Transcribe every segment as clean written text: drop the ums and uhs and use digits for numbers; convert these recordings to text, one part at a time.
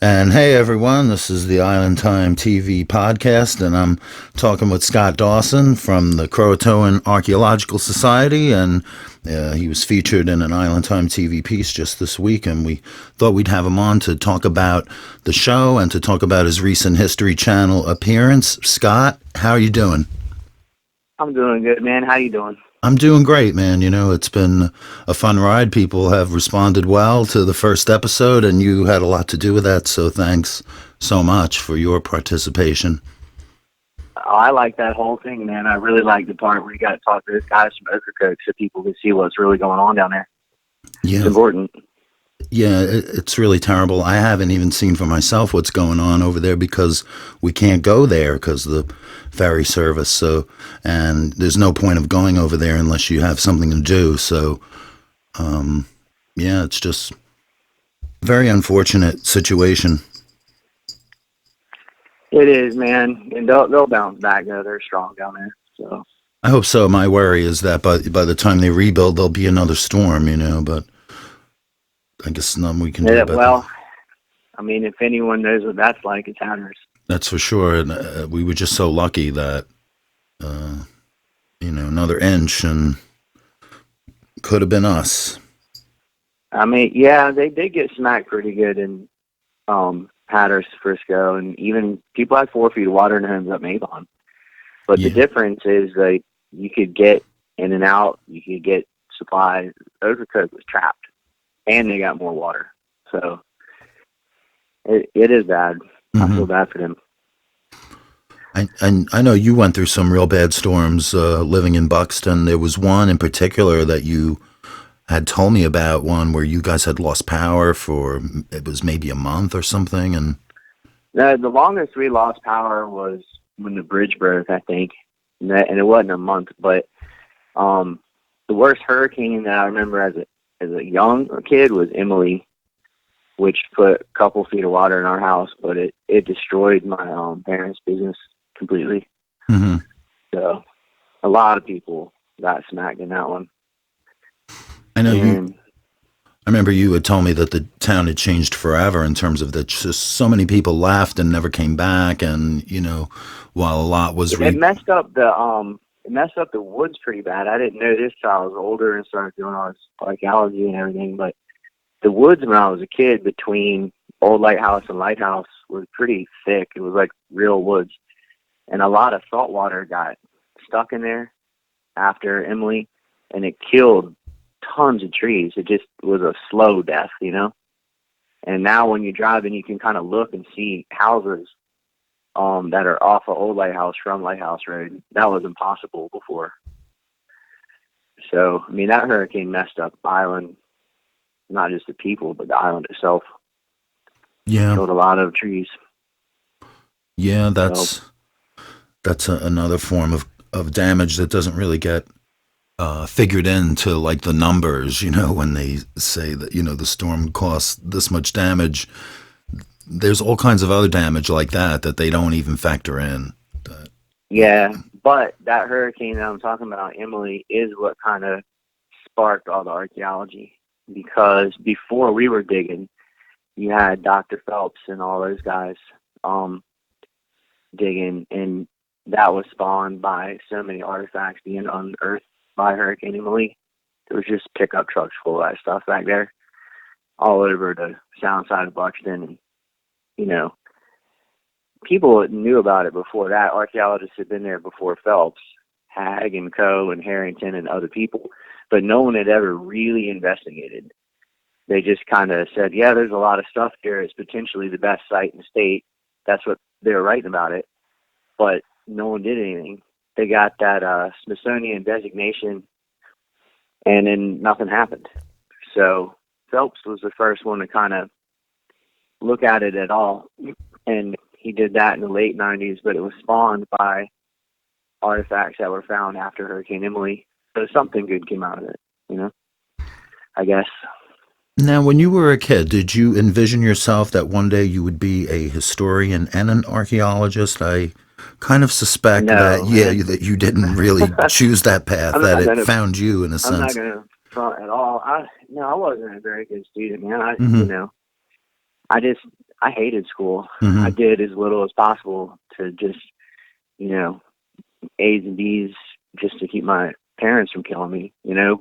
And hey everyone, this is the Island Time TV podcast, and I'm talking with Scott Dawson from the Croatoan Archeological Society, and he was featured in an Island Time TV piece just this week, and we thought we'd have him on to talk about the show and to talk about his recent History Channel appearance. Scott, how are you doing? I'm doing good, man. How you doing? I'm doing great, man. You know, it's been a fun ride. People have responded well to the first episode, and you had a lot to do with that. So thanks so much for your participation. Oh, I like that whole thing, man. I really like the part where you got to talk to those guys from Okokoks so people can see what's really going on down there. It's Yeah, important. yeah, it's really terrible. I haven't even seen for myself what's going on over there because we can't go there because of the ferry service. So, and there's no point of going over there unless you have something to do. So, yeah, it's just a very unfortunate situation. It is, man. And they'll bounce back, though. They're strong down there. So, I hope so. My worry is that by the time they rebuild, there'll be another storm, you know, but I guess nothing we can do yeah, about that. well, I mean, if anyone knows what that's like, it's Hatteras. That's for sure. And we were just so lucky that, uh, another inch and could have been us. I mean, yeah, they did get smacked pretty good in Hatteras, Frisco, and even people had 4 feet of water in their homes up Avon. But the Yeah. difference is like you could get in and out, you could get supplies. Okokoks was trapped, and they got more water. So it is bad. I hmm feel bad for them. I know you went through some real bad storms living in Buxton. There was one in particular that you had told me about, one where you guys had lost power for, it was maybe a month or something. And The longest we lost power was when the bridge broke, I think, and it wasn't a month. But the worst hurricane that I remember as a young kid was Emily, which put a couple feet of water in our house, but it destroyed my parents' business completely. hmm So a lot of people got smacked in that one. I know you, And I remember you had told me that the town had changed forever in terms of that just so many people left and never came back. And, while a lot was it messed up the woods pretty bad. I didn't know this till I was older and started doing all this archaeology and everything, but the woods when I was a kid between Old Lighthouse and Lighthouse was pretty thick. It was like real woods. And a lot of salt water got stuck in there after Emily, and it killed tons of trees. It just was a slow death, you know? And now when you drive in, you can kind of look and see houses that are off of Old Lighthouse from Lighthouse Road. That was impossible before. So, I mean, that hurricane messed up the island, not just the people, but the island itself. yeah, Killed a lot of trees. yeah, So, that's another form of damage that doesn't really get figured into like the numbers, when they say that, the storm costs this much damage. There's all kinds of other damage like that they don't even factor in. That, yeah, but that hurricane that I'm talking about, Emily, is what kind of sparked all the archaeology. Because before we were digging, you had Dr. Phelps and all those guys digging, and that was spawned by so many artifacts being unearthed by Hurricane Emily. There was just pickup trucks full of that stuff back there, all over the south side of Buxton. And, you know, people knew about it before that. Archaeologists had been there before Phelps, Hag and Co. and Harrington and other people, but no one had ever really investigated. They just kind of said, yeah, there's a lot of stuff here. It's potentially the best site in the state. That's what they were writing about it. But no one did anything. They got that Smithsonian designation, and then nothing happened. So Phelps was the first one to kind of look at it at all. And he did that in the late 90s, but it was spawned by artifacts that were found after Hurricane Emily. So something good came out of it, I guess. Now, when you were a kid, did you envision yourself that one day you would be a historian and an archaeologist? I kind of suspect that, No, yeah, that you didn't really choose that path, I'm that not it gonna. found you in a I'm not sense. gonna front at all. I wasn't a very good student, man. hmm I just I hated school. Hmm. I did as little as possible to just, A's and B's just to keep my parents from killing me,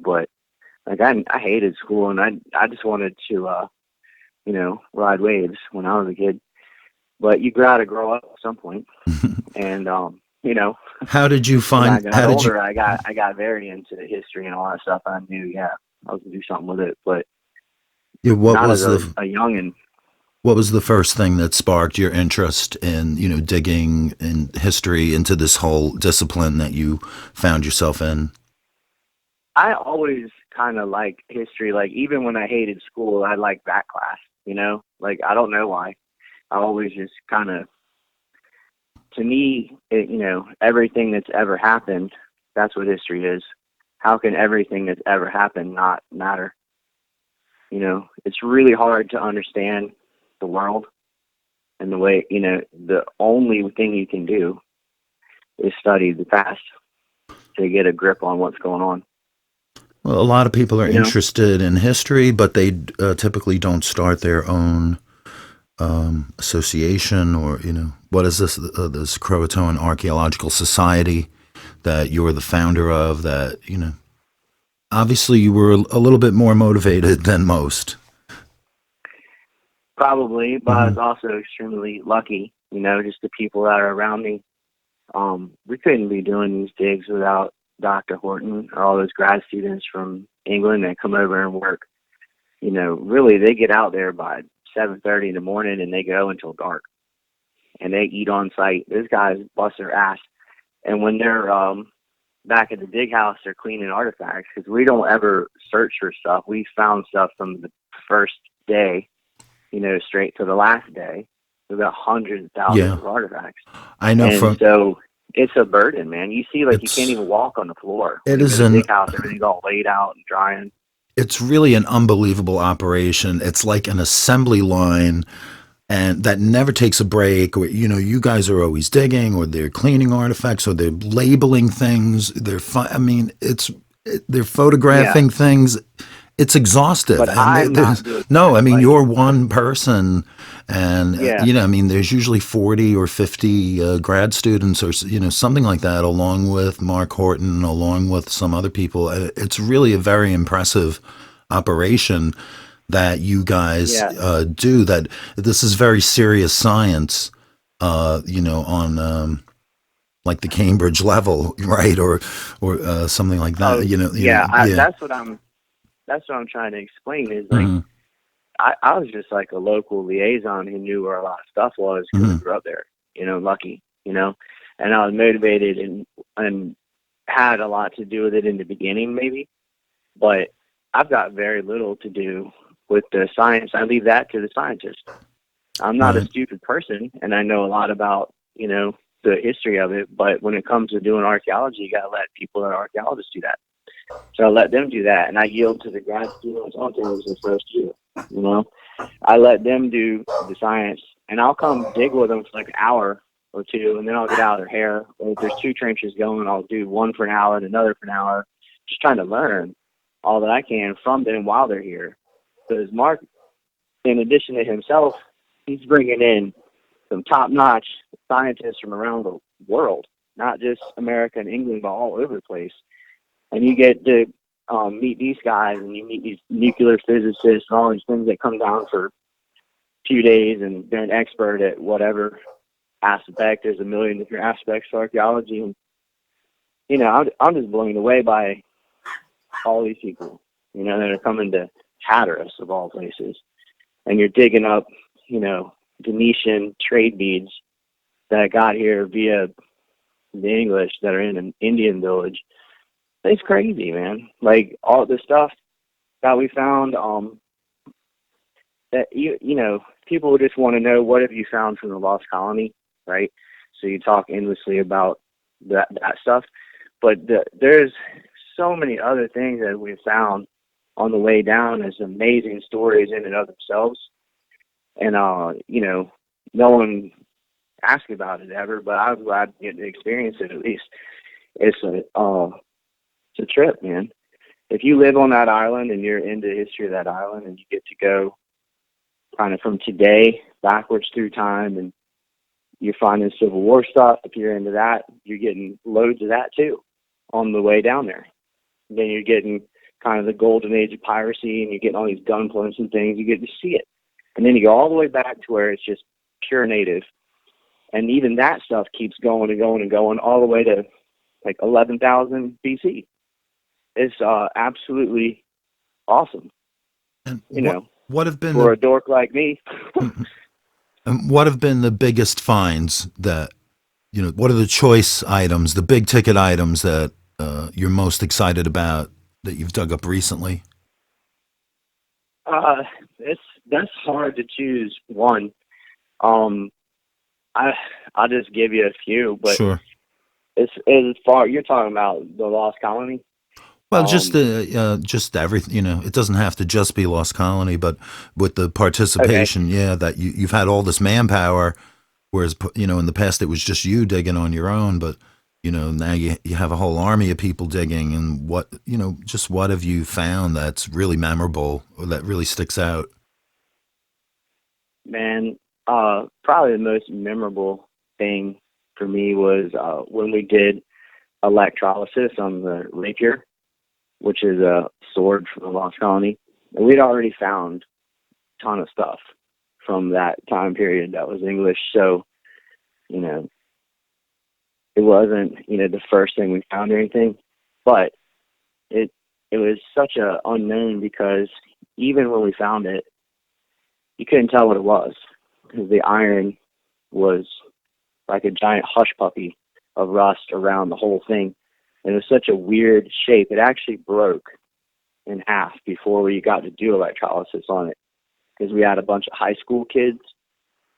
but like I hated school, and I just wanted to, ride waves when I was a kid. But you got to grow up at some point. And, How did you when I find? got How did you? older, I got very into history and all that stuff. I knew, I was going to do something with it, but Yeah, not as a youngin'. what was the first thing that sparked your interest in digging in history into this whole discipline that you found yourself in? I always kind of like history. Like even when I hated school, I liked that class. Like I don't know why. I always just kind of, to me, everything that's ever happened, that's what history is. How can everything that's ever happened not matter? It's really hard to understand the world and the way, the only thing you can do is study the past to get a grip on what's going on. Well, a lot of people are You know? interested in history, but they typically don't start their own association, or what is this Croatoan Archaeological Society that you're the founder of? That obviously you were a little bit more motivated than most. Probably, but I Hmm. was also extremely lucky, just the people that are around me. We couldn't be doing these digs without Dr. Horton or all those grad students from England that come over and work. Really, they get out there by 7:30 in the morning and they go until dark, and they eat on site. Those guys bust their ass, and when they're back at the dig house, they're cleaning artifacts because we don't ever search for stuff. We found stuff from the first day, straight to the last day. We've got hundreds of thousands Yeah, of artifacts. I know. And From so it's a burden, man. You see, like, you can't it's even walk on the floor. When it you go is to the an dig house, everything's all laid out and drying. it's really an unbelievable operation. It's like an assembly line, and that never takes a break. Or you guys are always digging, or they're cleaning artifacts, or they're labeling things. I mean, they're Yeah, photographing things. It's exhaustive, but and I'm there's not doing no. that. I mean, Like, you're one person, and yeah, I mean, there's usually 40 or 50 grad students, or something like that, along with Mark Horton, along with some other people. It's really a very impressive operation that you guys yeah, do. That this is very serious science, on like the Cambridge level, right, or something like that. oh, yeah. Yeah. That's what I'm trying to explain. Is like Hmm. I was just like a local liaison who knew where a lot of stuff was because I Hmm. grew up there. Lucky. And I was motivated and had a lot to do with it in the beginning, maybe. But I've got very little to do with the science. I leave that to the scientists. I'm not a Right. stupid person, and I know a lot about, the history of it. But when it comes to doing archaeology, you got to let people that are archaeologists do that. So I let them do that, and I yield to the grad students on things the first year. You know, I let them do the science, and I'll come dig with them for like an hour or two, and then I'll get out of their hair. Or if there's two trenches going, I'll do one for an hour and another for an hour, just trying to learn all that I can from them while they're here. Because Mark, in addition to himself, he's bringing in some top-notch scientists from around the world, not just America and England, but all over the place. And you get to meet these guys, and you meet these nuclear physicists and all these things that come down for a few days, and they're an expert at whatever aspect. There's a million different aspects to archaeology, and I'm just blown away by all these people, that are coming to Hatteras of all places, and you're digging up, Venetian trade beads that got here via the English that are in an Indian village. It's crazy, man. Like all the stuff that we found, that people just want to know, what have you found from the lost colony, right? So you talk endlessly about that stuff, but there's so many other things that we've found on the way down as amazing stories in and of themselves. And no one asked about it ever, but I was glad to get to experience it at least. It's a trip, man. If you live on that island and you're into the history of that island, and you get to go kind of from today backwards through time, and you're finding Civil War stuff. If you're into that, you're getting loads of that too on the way down there. And then you're getting kind of the golden age of piracy, and you're getting all these gunpoints and things. You get to see it. And then you go all the way back to where it's just pure native. And even that stuff keeps going and going and going all the way to like 11,000 BC. It's absolutely awesome. And You know, what have been for a dork like me. what have been the biggest finds that, what are the choice items, the big ticket items that you're most excited about that you've dug up recently? That's hard to choose one. I'll just give you a few, but Sure. it's as far you're talking about the Lost Colony. Well, just everything. It doesn't have to just be Lost Colony, but with the participation, Okay. yeah, that you've had all this manpower, whereas in the past it was just you digging on your own, but now you have a whole army of people digging, and just what have you found that's really memorable or that really sticks out? Man, probably the most memorable thing for me was when we did electrolysis on the rapier, which is a sword from the Lost Colony. And we'd already found a ton of stuff from that time period that was English. So, it wasn't, the first thing we found or anything, but it was such a unknown because even when we found it, you couldn't tell what it was because the iron was like a giant hush puppy of rust around the whole thing. And it was such a weird shape. It actually broke in half before we got to do electrolysis on it because we had a bunch of high school kids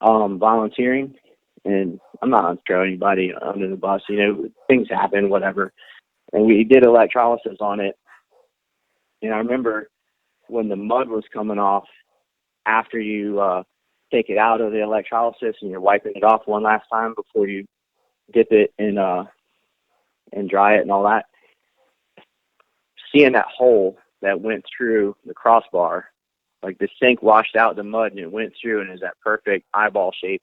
volunteering. And I'm not going to throw anybody under the bus. Things happen, whatever. And we did electrolysis on it. And I remember when the mud was coming off after you take it out of the electrolysis and you're wiping it off one last time before you dip it in and dry it and all that. Seeing that hole that went through the crossbar, like the sink washed out the mud and it went through and is that perfect eyeball shape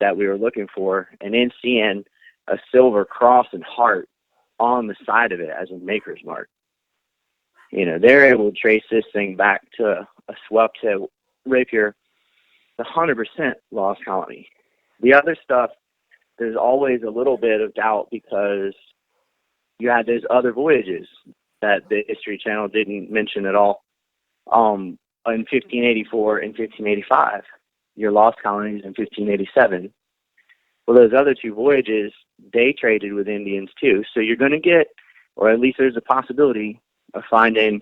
that we were looking for. And then seeing a silver cross and heart on the side of it as a maker's mark. They're able to trace this thing back to a swept head rapier, 100% Lost Colony. The other stuff, there's always a little bit of doubt because you had those other voyages that the History Channel didn't mention at all. In 1584 and 1585, your Lost Colonies in 1587. Well, those other two voyages, they traded with Indians too. So you're going to get, or at least there's a possibility of finding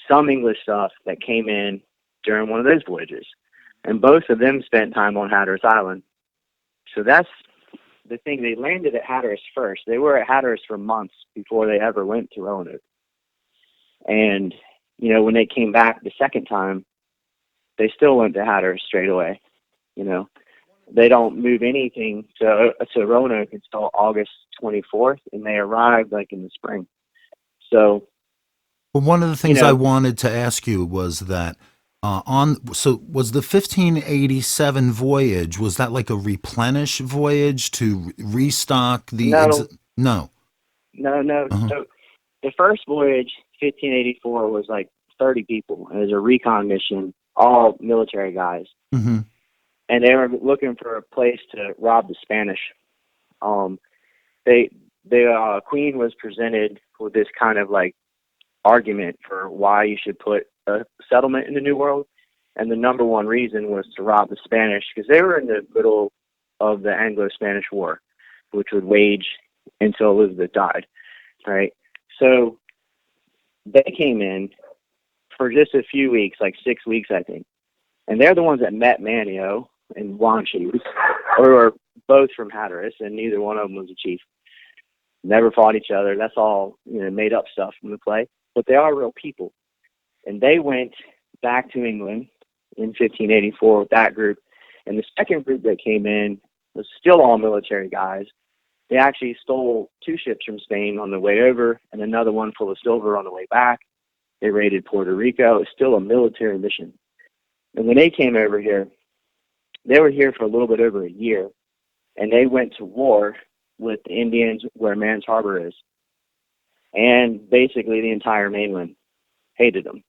some English stuff that came in during one of those voyages. And both of them spent time on Hatteras Island. So that's the thing. They landed at Hatteras first. They were at Hatteras for months before they ever went to Roanoke. And, when they came back the second time, they still went to Hatteras straight away. They don't move anything to Roanoke until August 24th, and they arrived like in the spring. So, well, one of the things I wanted to ask you was that so was the 1587 voyage, was that like a replenish voyage to restock the No. Uh-huh. So the first voyage, 1584, was like 30 people. It was a recon mission, all military guys. Mm-hmm. And they were looking for a place to rob the Spanish. The Queen was presented with this kind of like argument for why you should put a settlement in the New World, and the number one reason was to rob the Spanish because they were in the middle of the Anglo-Spanish War, which would wage until Elizabeth died, right? So they came in for just a few weeks, like 6 weeks, I think, and they're the ones that met Yo and Wanchese, or were both from Hatteras, and neither one of them was a chief. Never fought each other. That's all made up stuff from the play. But they are real people. And they went back to England in 1584 with that group. And the second group that came in was still all military guys. They actually stole 2 ships from Spain on the way over and another one full of silver on the way back. They raided Puerto Rico. It was still a military mission. And when they came over here, they were here for a little bit over a year, and they went to war with the Indians where Mans Harbor is. And basically the entire mainland hated them.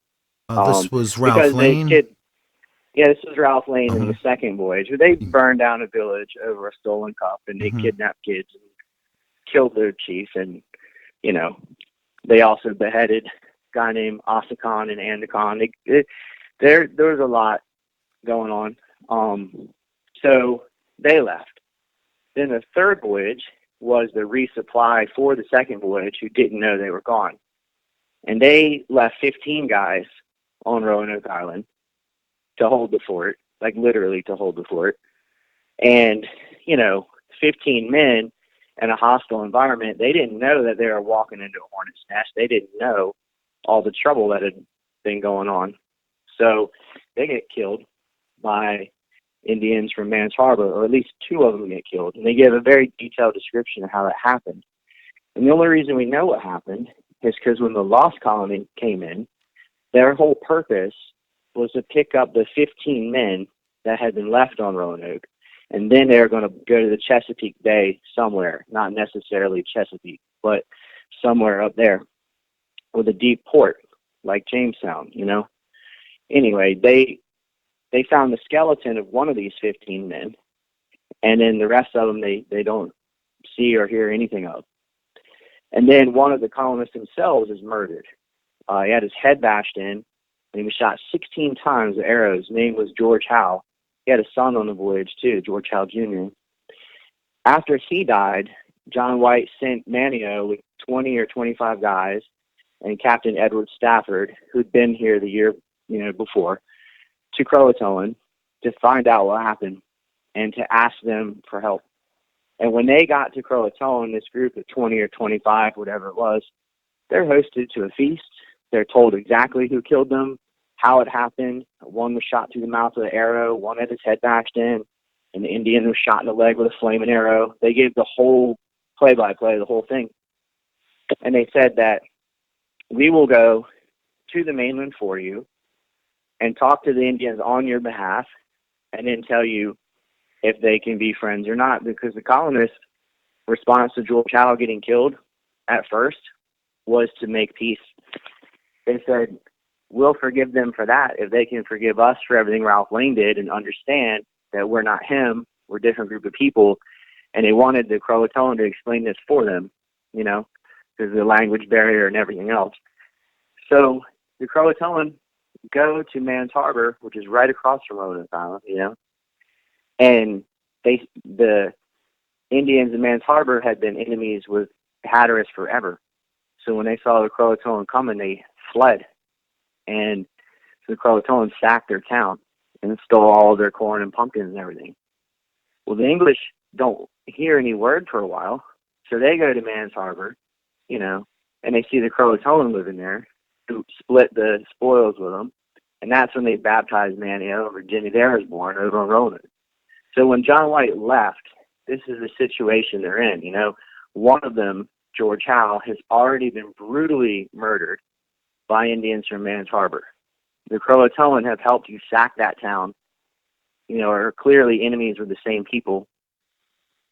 This was Ralph Because Lane. yeah, this was Ralph Lane in Uh-huh. the second voyage, where they burned down a village over a stolen cup, and they Mhm. kidnapped kids and killed their chief, and you know, they also beheaded a guy named Asakon and Andakon. There was a lot going on. So they left. Then the third voyage was the resupply for the second voyage who didn't know they were gone. And they left 15 guys on Roanoke Island to hold the fort, like literally to hold the fort. And, 15 men in a hostile environment, they didn't know that they were walking into a hornet's nest. They didn't know all the trouble that had been going on. So they get killed by Indians from Mans Harbor, or at least two of them get killed. And they give a very detailed description of how that happened. And the only reason we know what happened is because when the Lost Colony came in, their whole purpose was to pick up the 15 men that had been left on Roanoke, and then they were going to go to the Chesapeake Bay somewhere, not necessarily Chesapeake, but somewhere up there with a deep port like Jamestown, Anyway, they found the skeleton of one of these 15 men, and then the rest of them they don't see or hear anything of. And then one of the colonists themselves is murdered. He had his head bashed in, and he was shot 16 times with arrows. His name was George Howe. He had a son on the voyage, too, George Howe Jr. After he died, John White sent Manio with 20 or 25 guys and Captain Edward Stafford, who'd been here the year before, to Croatoan to find out what happened and to ask them for help. And when they got to Croatoan, this group of 20 or 25, whatever it was, they're hosted to a feast. They're told exactly who killed them, how it happened. One was shot through the mouth with an arrow. One had his head bashed in. And the Indian was shot in the leg with a flaming arrow. They gave the whole play-by-play, the whole thing. And they said that we will go to the mainland for you and talk to the Indians on your behalf and then tell you if they can be friends or not. Because the colonists' response to George Howe getting killed at first was to make peace. They said, we'll forgive them for that if they can forgive us for everything Ralph Lane did and understand that we're not him, we're a different group of people. And they wanted the Croatoan to explain this for them, because of the language barrier and everything else. So the Croatoan go to Mans Harbor, which is right across from Roanoke Island, and the Indians in Mans Harbor had been enemies with Hatteras forever. So when they saw the Croatoan coming, they fled. And so the Croatoan sacked their town and stole all of their corn and pumpkins and everything. Well, the English don't hear any word for a while, so they go to Mans Harbor, and they see the Croatoan living there, who split the spoils with them, and that's when they baptized Manio. Virginia Dare was born over on Roanoke. So when John White left, this is the situation they're in. One of them, George Howe, has already been brutally murdered by Indians from Mans Harbor. The Croatoan have helped you sack that town, are clearly enemies with the same people,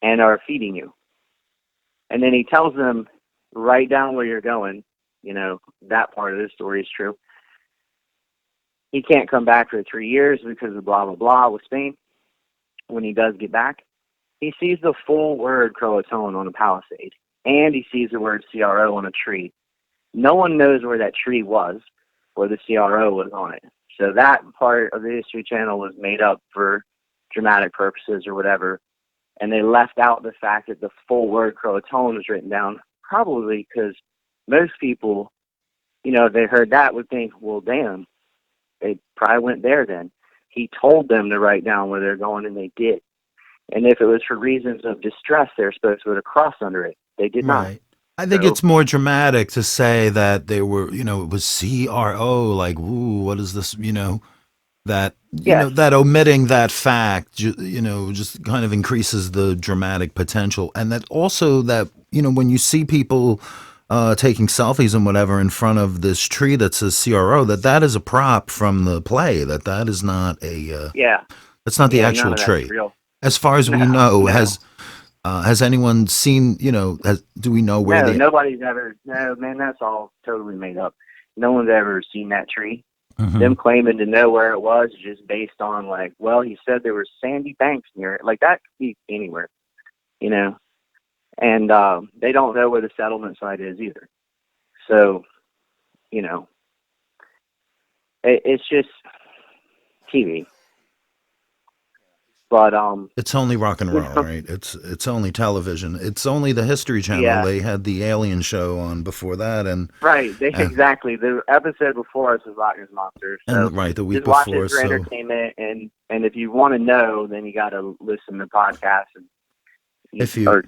and are feeding you. And then he tells them, write down where you're going. That part of the story is true. He can't come back for 3 years because of blah, blah, blah with Spain. When he does get back, he sees the full word Croatoan on a palisade, and he sees the word CRO on a tree. No one knows where that tree was, where the CRO was on it. So that part of the History Channel was made up for dramatic purposes or whatever, and they left out the fact that the full word Croatoan was written down, probably because most people, if they heard that, would think, well, damn, they probably went there then. He told them to write down where they're going, and they did. And if it was for reasons of distress, they're supposed to put a cross under it. They did not. Right. I think it's more dramatic to say that they were, it was CRO, like, ooh, what is this, Yes. that omitting that fact, just kind of increases the dramatic potential. And that also that, when you see people taking selfies and whatever in front of this tree that says CRO, that is a prop from the play. That is not Yeah, that's not the yeah, none actual of that's tree. real. As far as we No, know, no, has anyone seen? Do we know where no, the? nobody's ever. No, man, that's all totally made up. No one's ever seen that tree. Mhm. Them claiming to know where it was is just based on like, well, he said there were sandy banks near it. Like that could be anywhere, you know. And they don't know where the settlement site is either. So, you know, it's just TV. But It's only rock and you roll, know, right? It's only television. It's only the History Channel. yeah, They had the Alien show on before that, right. They and exactly the episode before us was Loch Ness Monster. So right the week just watch it before. for So entertainment, and if you want to know, then you got to listen to podcasts and if you or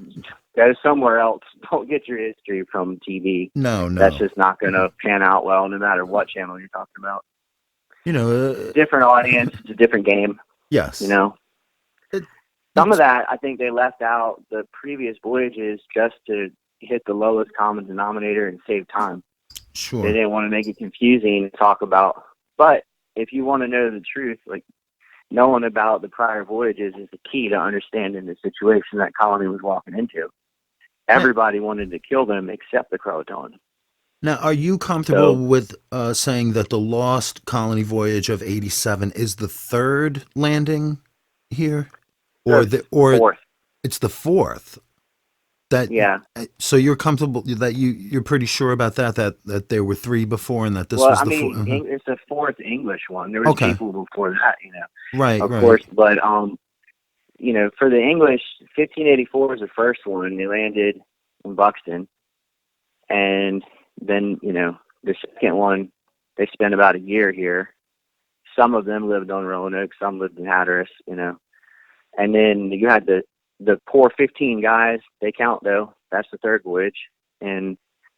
go somewhere else. Don't get your history from TV. no That's no, just not going to pan out well, no matter what channel you're talking about. you know Different audience, it's a different game. You yes. know, It, some of it's that I think they left out the previous voyages just to hit the lowest common denominator and save time. They sure. didn't want to make it confusing to talk about. But if you want to know the truth, like knowing about the prior voyages is the key to understanding the situation that colony was walking into. Now, Everybody wanted to kill them except the Croatoan. now, are you comfortable So with saying that the Lost Colony voyage of '87 is the third landing here, or the or fourth, it's the fourth? That yeah. so you're comfortable that you're pretty sure about that there were three before and that this Well, was I the fourth. mean, it's the fourth English one. There was Okay, people before that, you know, right, of right. course. But you know, for the English, 1584 was the first one. They landed in Buxton, and then you know the second one, they spent about a year here. Some of them lived on Roanoke, some lived in Hatteras, you know. And then you had the poor 15 guys. They count though. That's the third voyage, and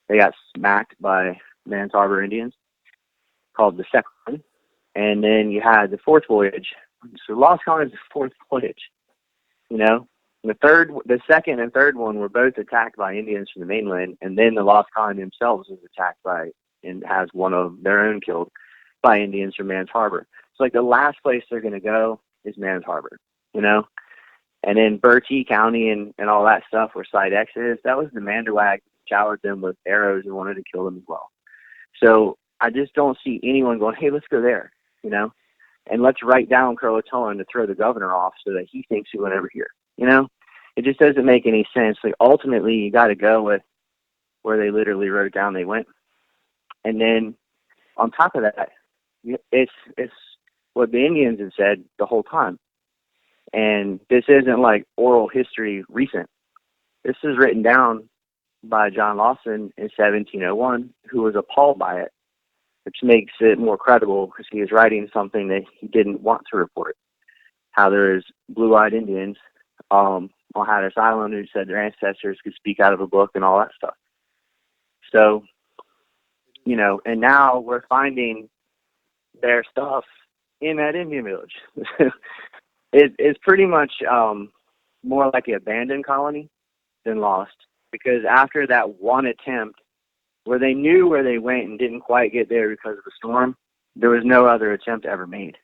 they got smacked by Mans Harbor Indians, called the second one. And then you had the fourth voyage. So Lost Colonies is the fourth voyage. You know, the second and third one were both attacked by Indians from the mainland, and then the Lost Colony themselves was attacked by and has one of their own killed by Indians from Mans Harbor. So like the last place they're going to go is Mans Harbor. You know, and then Bertie County and all that stuff where Side X is, that was the Manderwag showered them with arrows and wanted to kill them as well. So I just don't see anyone going, hey, let's go there, you know, and let's write down Croatoan to throw the governor off so that he thinks we went over here, you know? It just doesn't make any sense. Like ultimately, you got to go with where they literally wrote down they went, and then on top of that, it's what the Indians have said the whole time. And this isn't like oral history recent. This is written down by John Lawson in 1701, who was appalled by it, which makes it more credible because he was writing something that he didn't want to report. How there's blue-eyed Indians on Hatteras Island who said their ancestors could speak out of a book and all that stuff. So, you know, and now we're finding their stuff in that Indian village. It's pretty much more like an abandoned colony than lost, because after that one attempt where they knew where they went and didn't quite get there because of the storm, there was no other attempt ever made.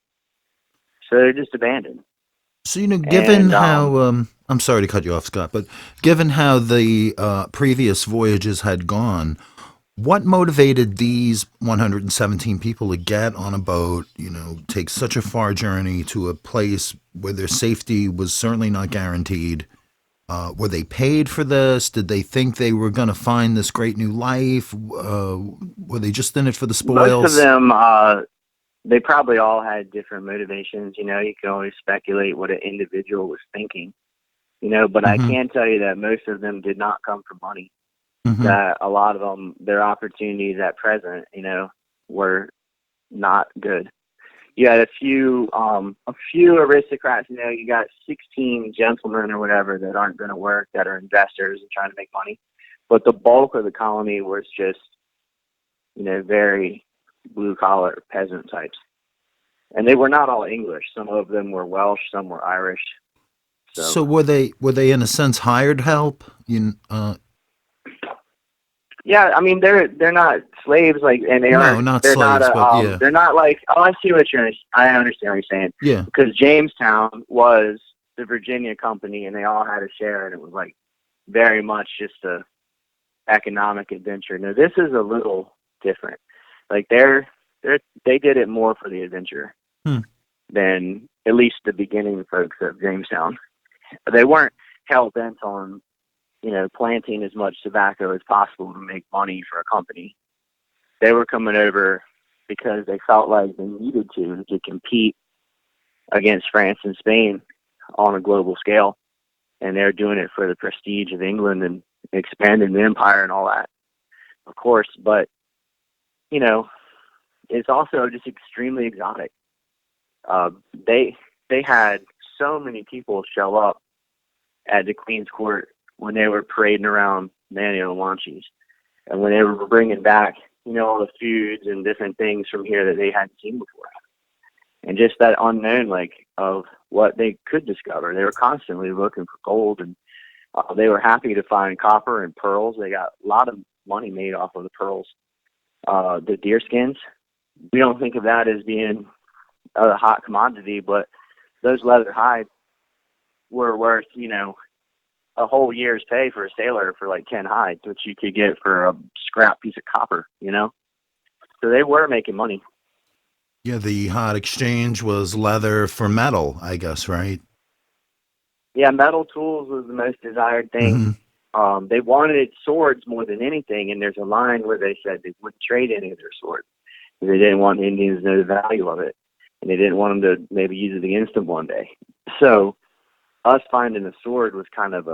So they're just abandoned. So given And how I'm sorry to cut you off, Scott, but given how the previous voyages had gone, what motivated these 117 people to get on a boat, take such a far journey to a place where their safety was certainly not guaranteed? Were they paid for this? Did they think they were going to find this great new life? Were they just in it for the most of spoils? them, they probably all had different motivations. You know, you can always speculate what an individual was thinking, you know, but I Hmm. can tell you that most of them did not come from money. Hmm. That a lot of them, their opportunities at present, you know, were not good. You had a few aristocrats. You know, you got 16 gentlemen or whatever that aren't going to work, that are investors and trying to make money. But the bulk of the colony was just, you know, very blue collar peasant types, and they were not all English. Some of them were Welsh, some were Irish. So So were they in a sense hired help? Yeah, I mean they're not slaves like, and No, not they're not slaves, but yeah. they're not like, oh, I understand what you're saying, Yeah. because Jamestown was the Virginia company and they all had a share, and it was like very much just a economic adventure. Now this is a little different. Like they did it more for the adventure Hmm. than at least the beginning folks of Jamestown. They weren't hell bent on, planting as much tobacco as possible to make money for a company. They were coming over because they felt like they needed to compete against France and Spain on a global scale. And they're doing it for the prestige of England and expanding the empire and all that, of course. But, it's also just extremely exotic. They had so many people show up at the Queen's Court when they were parading around Yo and Wanchese, and when they were bringing back, all the foods and different things from here that they hadn't seen before, and just that unknown, like, of what they could discover. They were constantly looking for gold, and they were happy to find copper and pearls. They got a lot of money made off of the pearls. The deer skins, we don't think of that as being a hot commodity, but those leather hides were worth, a whole year's pay for a sailor for like 10 hides, which you could get for a scrap piece of copper, So they were making money. Yeah, the hot exchange was leather for metal, I guess, right? Yeah, metal tools was the most desired thing. Mm-hmm. They wanted swords more than anything, and there's a line where they said they wouldn't trade any of their swords. They didn't want Indians to know the value of it, and they didn't want them to maybe use it against them one day. So us finding a sword was kind of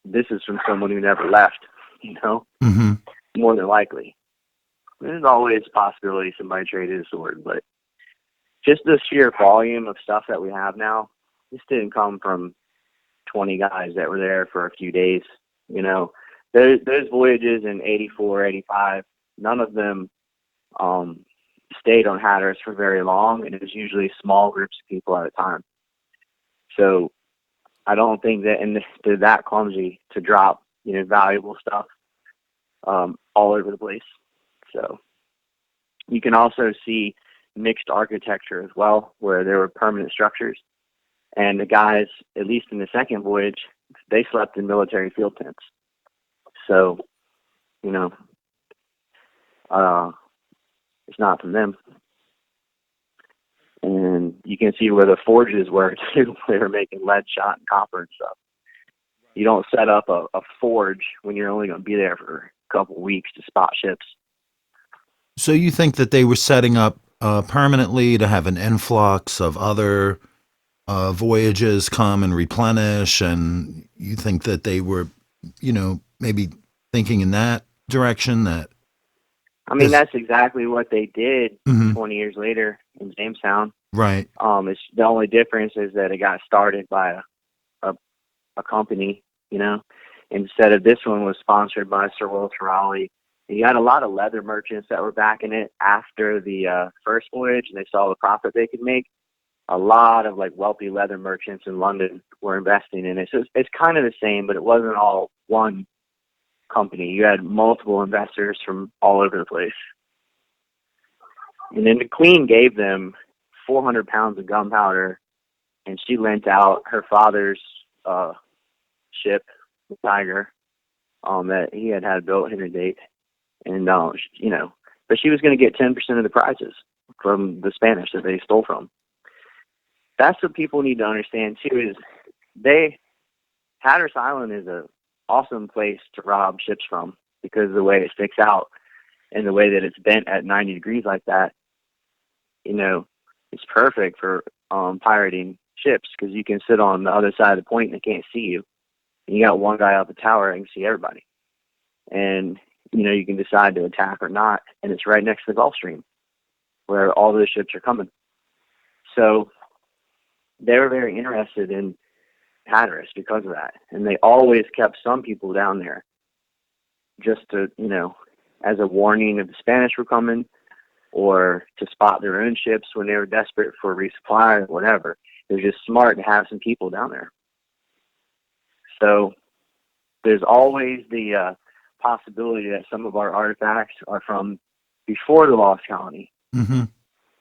this is from someone who never left, Mm-hmm. more than likely. There's always a possibility somebody traded a sword, but just the sheer volume of stuff that we have now, this didn't come from 20 guys that were there for a few days. Those voyages in 84, 85, none of them stayed on Hatteras for very long, and it was usually small groups of people at a time. So I don't think that, and they're that clumsy to drop, valuable stuff all over the place. So you can also see mixed architecture as well, where there were permanent structures. And the guys, at least in the second voyage, they slept in military field tents. So, it's not from them. And you can see where the forges were, too. They were making lead shot and copper and stuff. You don't set up a forge when you're only going to be there for a couple of weeks to spot ships. So you think that they were setting up permanently to have an influx of other voyages come and replenish, and you think that they were, maybe thinking in that direction? I mean, that's exactly what they did. Mm-hmm. 20 years later in Jamestown. Right. It's the only difference is that it got started by a company, instead of this one was sponsored by Sir Walter Raleigh. You had a lot of leather merchants that were backing it after the first voyage, and they saw the profit they could make. A lot of like wealthy leather merchants in London were investing in it. So it's kind of the same, but it wasn't all one company. You had multiple investors from all over the place. And then the Queen gave them 400 pounds of gunpowder, and she lent out her father's ship, the Tiger, that he had built in a date. And, but she was going to get 10% of the prizes from the Spanish that they stole from. That's what people need to understand, too, is Hatteras Island is an awesome place to rob ships from because of the way it sticks out and the way that it's bent at 90 degrees like that. It's perfect for pirating ships because you can sit on the other side of the point and they can't see you. And you got one guy out the tower and can see everybody. And, you can decide to attack or not. And it's right next to the Gulf Stream where all those ships are coming. So they were very interested in Hatteras because of that. And they always kept some people down there just to, as a warning if the Spanish were coming or to spot their own ships when they were desperate for resupply or whatever. It was just smart to have some people down there. So there's always the possibility that some of our artifacts are from before the Lost Colony. Mm-hmm.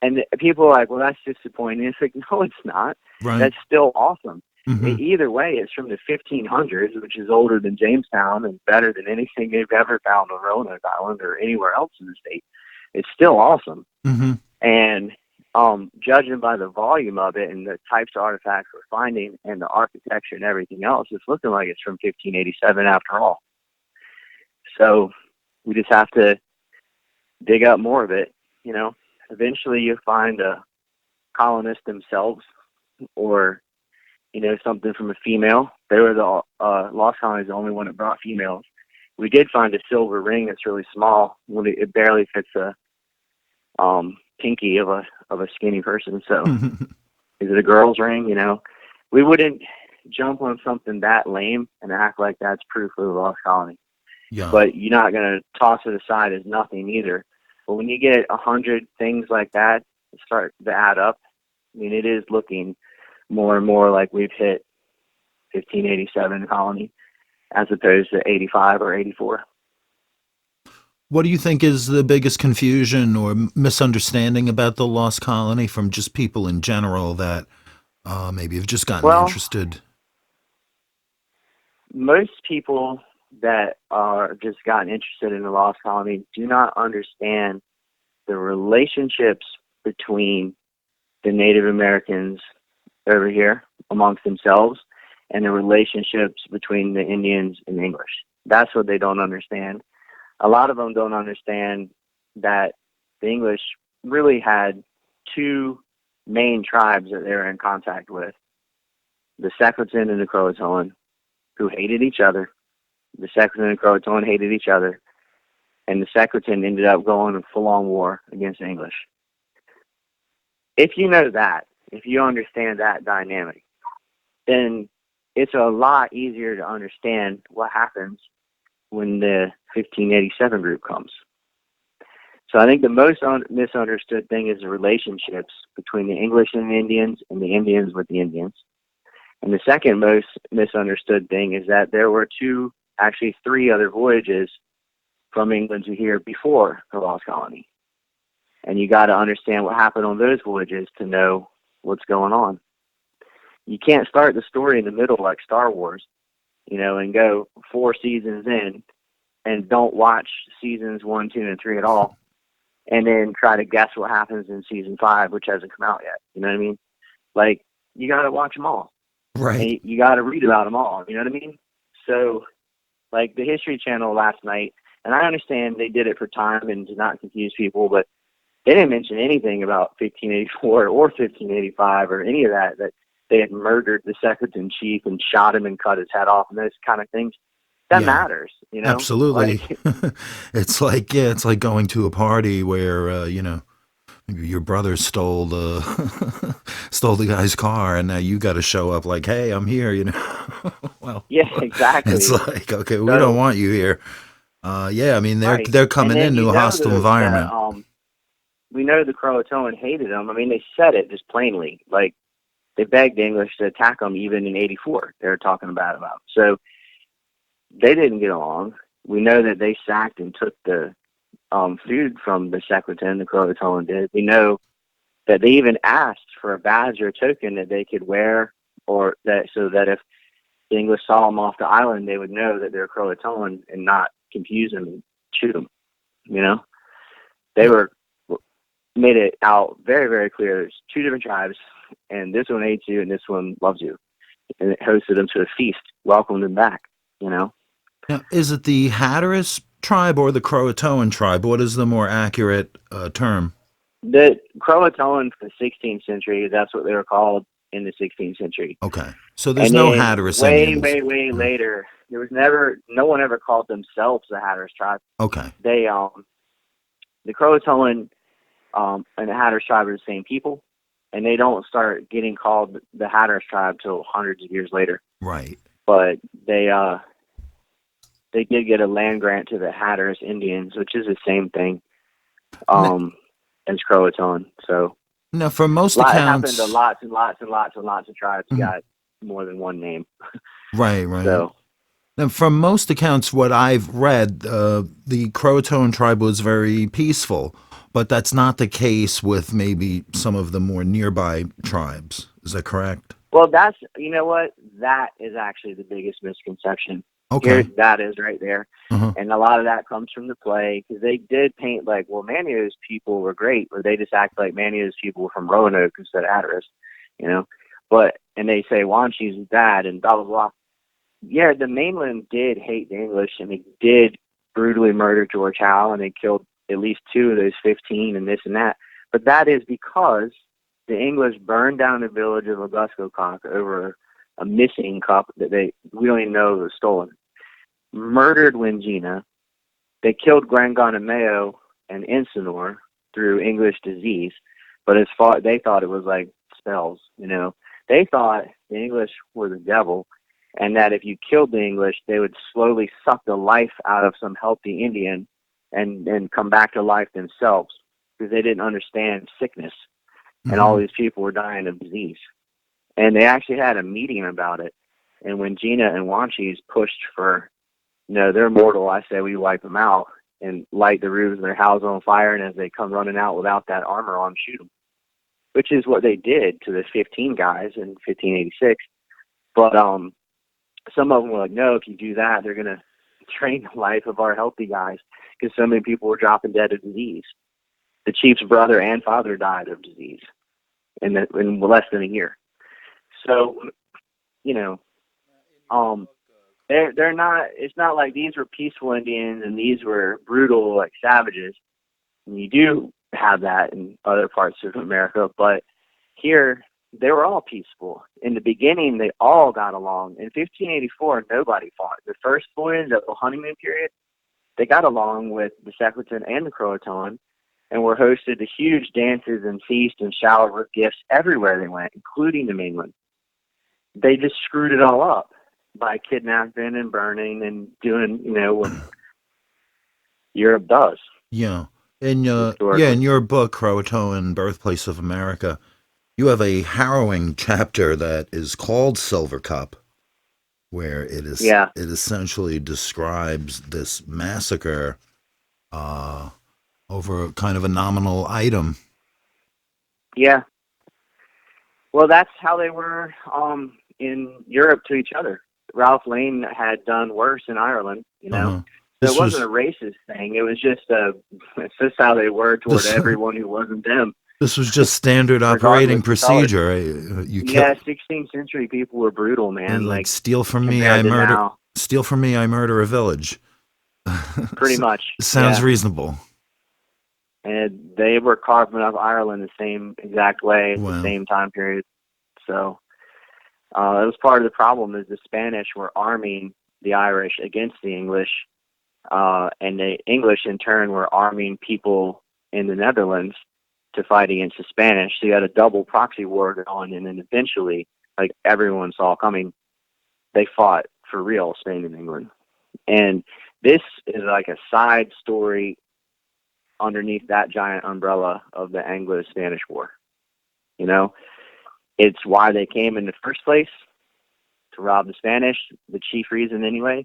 And people are like, well, that's disappointing. It's like, no, it's not. Right. That's still awesome. Mm-hmm. Either way, it's from the 1500s, which is older than Jamestown and better than anything they've ever found on Roanoke Island or anywhere else in the state. It's still awesome. Mm-hmm. And judging by the volume of it and the types of artifacts we're finding and the architecture and everything else, it's looking like it's from 1587 after all. So we just have to dig up more of it. You know, eventually you find a colonist themselves, or, you know, something from a female. They were the Lost Colonies, the only one that brought females. We did find a silver ring that's really small. It barely fits a pinky of a skinny person. So is it a girl's ring? You know, we wouldn't jump on something that lame and act like that's proof of the Lost Colony. Yeah. But you're not going to toss it aside as nothing either. But when you get 100 things like that start to add up, I mean, it is looking more and more like we've hit 1587 colony as opposed to 85 or 84. What do you think is the biggest confusion or misunderstanding about the Lost Colony from just people in general that maybe have just gotten interested? Most people that are just gotten interested in the Lost Colony do not understand the relationships between the Native Americans over here amongst themselves and the relationships between the Indians and the English. That's what they don't understand. A lot of them don't understand that the English really had two main tribes that they were in contact with, the Secretan and the Croatoan, who hated each other. The Secretan and the Croatoan hated each other, and the Secretan ended up going in full-on war against the English. If you know that, if you understand that dynamic, then it's a lot easier to understand what happens when the 1587 group comes. So I think the most misunderstood thing is the relationships between the English and the Indians with the Indians. And the second most misunderstood thing is that there were actually three other voyages from England to here before the Lost Colony. And you got to understand what happened on those voyages to know what's going on. You can't start the story in the middle like Star Wars, you know, and go 4 seasons in and don't watch seasons 1, 2, and 3 at all, and then try to guess what happens in season 5, which hasn't come out yet. You know what I mean? Like, you got to watch them all. Right. And you got to read about them all. You know what I mean? So, like the History Channel last night, and I understand they did it for time and to not confuse people, but they didn't mention anything about 1584 or 1585 or any of that they had murdered the Secretan chief and shot him and cut his head off and those kind of things. That matters, you know? Absolutely. Like, it's like going to a party where, you know, maybe your brother stole the guy's car, and now you got to show up like, hey, I'm here, you know? Well, yeah, exactly. It's like, okay, we don't want you here. Yeah, I mean, they're coming into a hostile environment. We know the Croatoan hated them. I mean, they said it just plainly. Like, they begged the English to attack them even in 84. They were talking about. So they didn't get along. We know that they sacked and took the food from the Secretan, the Croatoan did. We know that they even asked for a badge or a token that they could wear, or that so that if the English saw them off the island, they would know that they're Croatoan and not confuse them and shoot them. You know, they made it out very, very clear. There's 2 different tribes, and this one hates you and this one loves you. And it hosted them to a feast, welcomed them back, you know. Now, is it the Hatteras tribe or the Croatoan tribe? What is the more accurate term? The Croatoan for the 16th century, that's what they were called in the 16th century. Okay. So there's no Hatteras Indians. Way later, there was no one ever called themselves the Hatteras tribe. Okay. They, the Croatoan and the Hatteras tribe are the same people, and they don't start getting called the Hatteras tribe till hundreds of years later. Right. But they did get a land grant to the Hatteras Indians, which is the same thing as Croatoan. So now, for most accounts, happened to lots and lots and lots and lots of tribes got more than one name. Right. So And from most accounts, what I've read, the Croatoan tribe was very peaceful, but that's not the case with maybe some of the more nearby tribes. Is that correct? Well, that's, you know what? That is actually the biggest misconception. Here, Okay. that is right there. Uh-huh. And a lot of that comes from the play because they did paint like, well, Manio's people were great, or they just act like Manio's people were from Roanoke instead of Hatteras, you know? But, and they say Wanchese is bad and blah, blah, blah. Yeah, the mainland did hate the English and they did brutally murder George Howe and they killed at least two of those 15 and this and that. But that is because the English burned down the village of Augustocock over a missing cup that we don't even know was stolen. Murdered Wingina. They killed Granganameo and Ensenor through English disease, but they thought it was like spells, you know. They thought the English were the devil, and that if you killed the English, they would slowly suck the life out of some healthy Indian and come back to life themselves because they didn't understand sickness, and all Hmm. these people were dying of disease. And they actually had a meeting about it. And when Gina and Wanchese pushed for, no, they're mortal, I say we wipe them out and light the roofs of their house on fire. And as they come running out without that armor on, shoot them, which is what they did to the 15 guys in 1586. But some of them were like, no, if you do that, they're going to drain the life of our healthy guys because so many people were dropping dead of disease. The chief's brother and father died of disease in less than a year. So, you know, they're not. It's not like these were peaceful Indians and these were brutal like savages. And you do have that in other parts of America, but here they were all peaceful. In the beginning, they all got along. In 1584, nobody fought. The first voyage of the honeymoon period, they got along with the Secretan and the Croatoan, and were hosted to huge dances and feasts and showered with gifts everywhere they went, including the mainland. They just screwed it all up by kidnapping and burning and doing, you know, what Europe does Yeah. historically. In your book, Croatoan Birthplace of America, you have a harrowing chapter that is called Silver Cup, where Yeah, it essentially describes this massacre uh, over kind of a nominal item. yeah. Well, that's how they were in Europe to each other. Ralph Lane had done worse in Ireland, you know. Uh-huh. So it This wasn't a was racist thing. It was just it's just how they were toward this everyone who wasn't them, this was just standard regardless operating of color. procedure. You Yeah, kill 16th century people were brutal, man. like Like compared to now, steal from me, I murder a village. pretty much. Sounds Yeah, reasonable. and they were carving up Ireland the same exact way at the Well, same time period. So it was part of the problem is the Spanish were arming the Irish against the English, and the English in turn were arming people in the Netherlands to fight against the Spanish. So you had a double proxy war going on, and then eventually, like everyone saw coming, they fought for real, Spain and England. And this is like a side story underneath that giant umbrella of the Anglo-Spanish War. You know, it's why they came in the first place, to rob the Spanish, the chief reason anyway.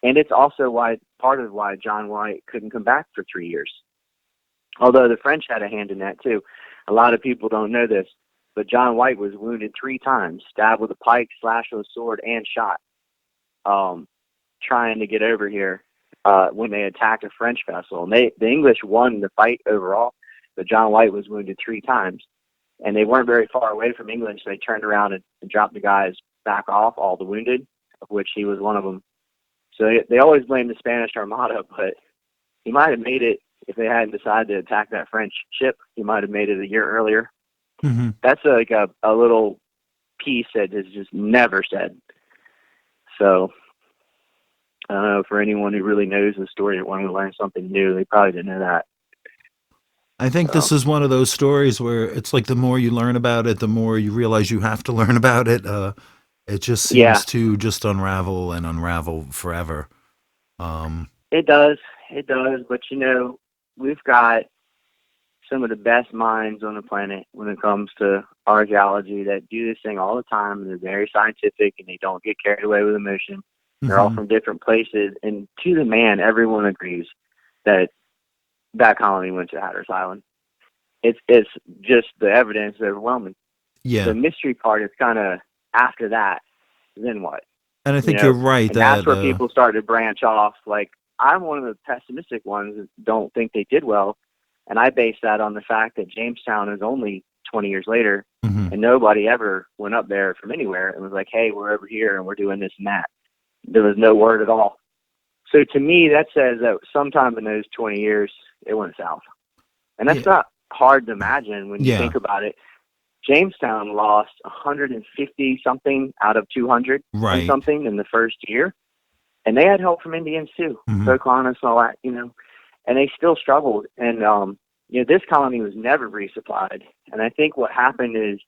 And it's also part of why John White couldn't come back for 3 years. Although the French had a hand in that too. A lot of people don't know this, but John White was wounded 3 times, stabbed with a pike, slashed with a sword, and shot, trying to get over here when they attacked a French vessel. And the English won the fight overall, but John White was wounded 3 times. And they weren't very far away from England, so they turned around and dropped the guys back off, all the wounded, of which he was one of them. So they always blame the Spanish Armada, but he might have made it if they hadn't decided to attack that French ship. He might have made it a year earlier. hmm That's like a little piece that is just never said. So I don't know, for anyone who really knows the story and wanted to learn something new, they probably didn't know that. I think So this is one of those stories where it's like the more you learn about it, the more you realize you have to learn about it. It just yeah, seems to just unravel and unravel forever. Um, it does. It does. But you know, we've got some of the best minds on the planet when it comes to archaeology that do this thing all the time, and they're very scientific and they don't get carried away with emotion. They're all from different places, and to the man, everyone agrees that that colony went to Hatteras Island. It's just the evidence is overwhelming. Yeah. The mystery part is kind of after that, then what? And I think you're right. And that's where people started to branch off. Like, I'm one of the pessimistic ones that don't think they did well, and I base that on the fact that Jamestown is only 20 years later, and nobody ever went up there from anywhere and was like, hey, we're over here and we're doing this and that. There was no word at all. So to me, that says that sometime in those 20 years, it went south. And that's not hard to imagine when you think about it. Jamestown lost 150-something out of 200 and something in the first year. And they had help from Indians, too. Colonies and all that, and they still struggled. And, this colony was never resupplied. And I think what happened is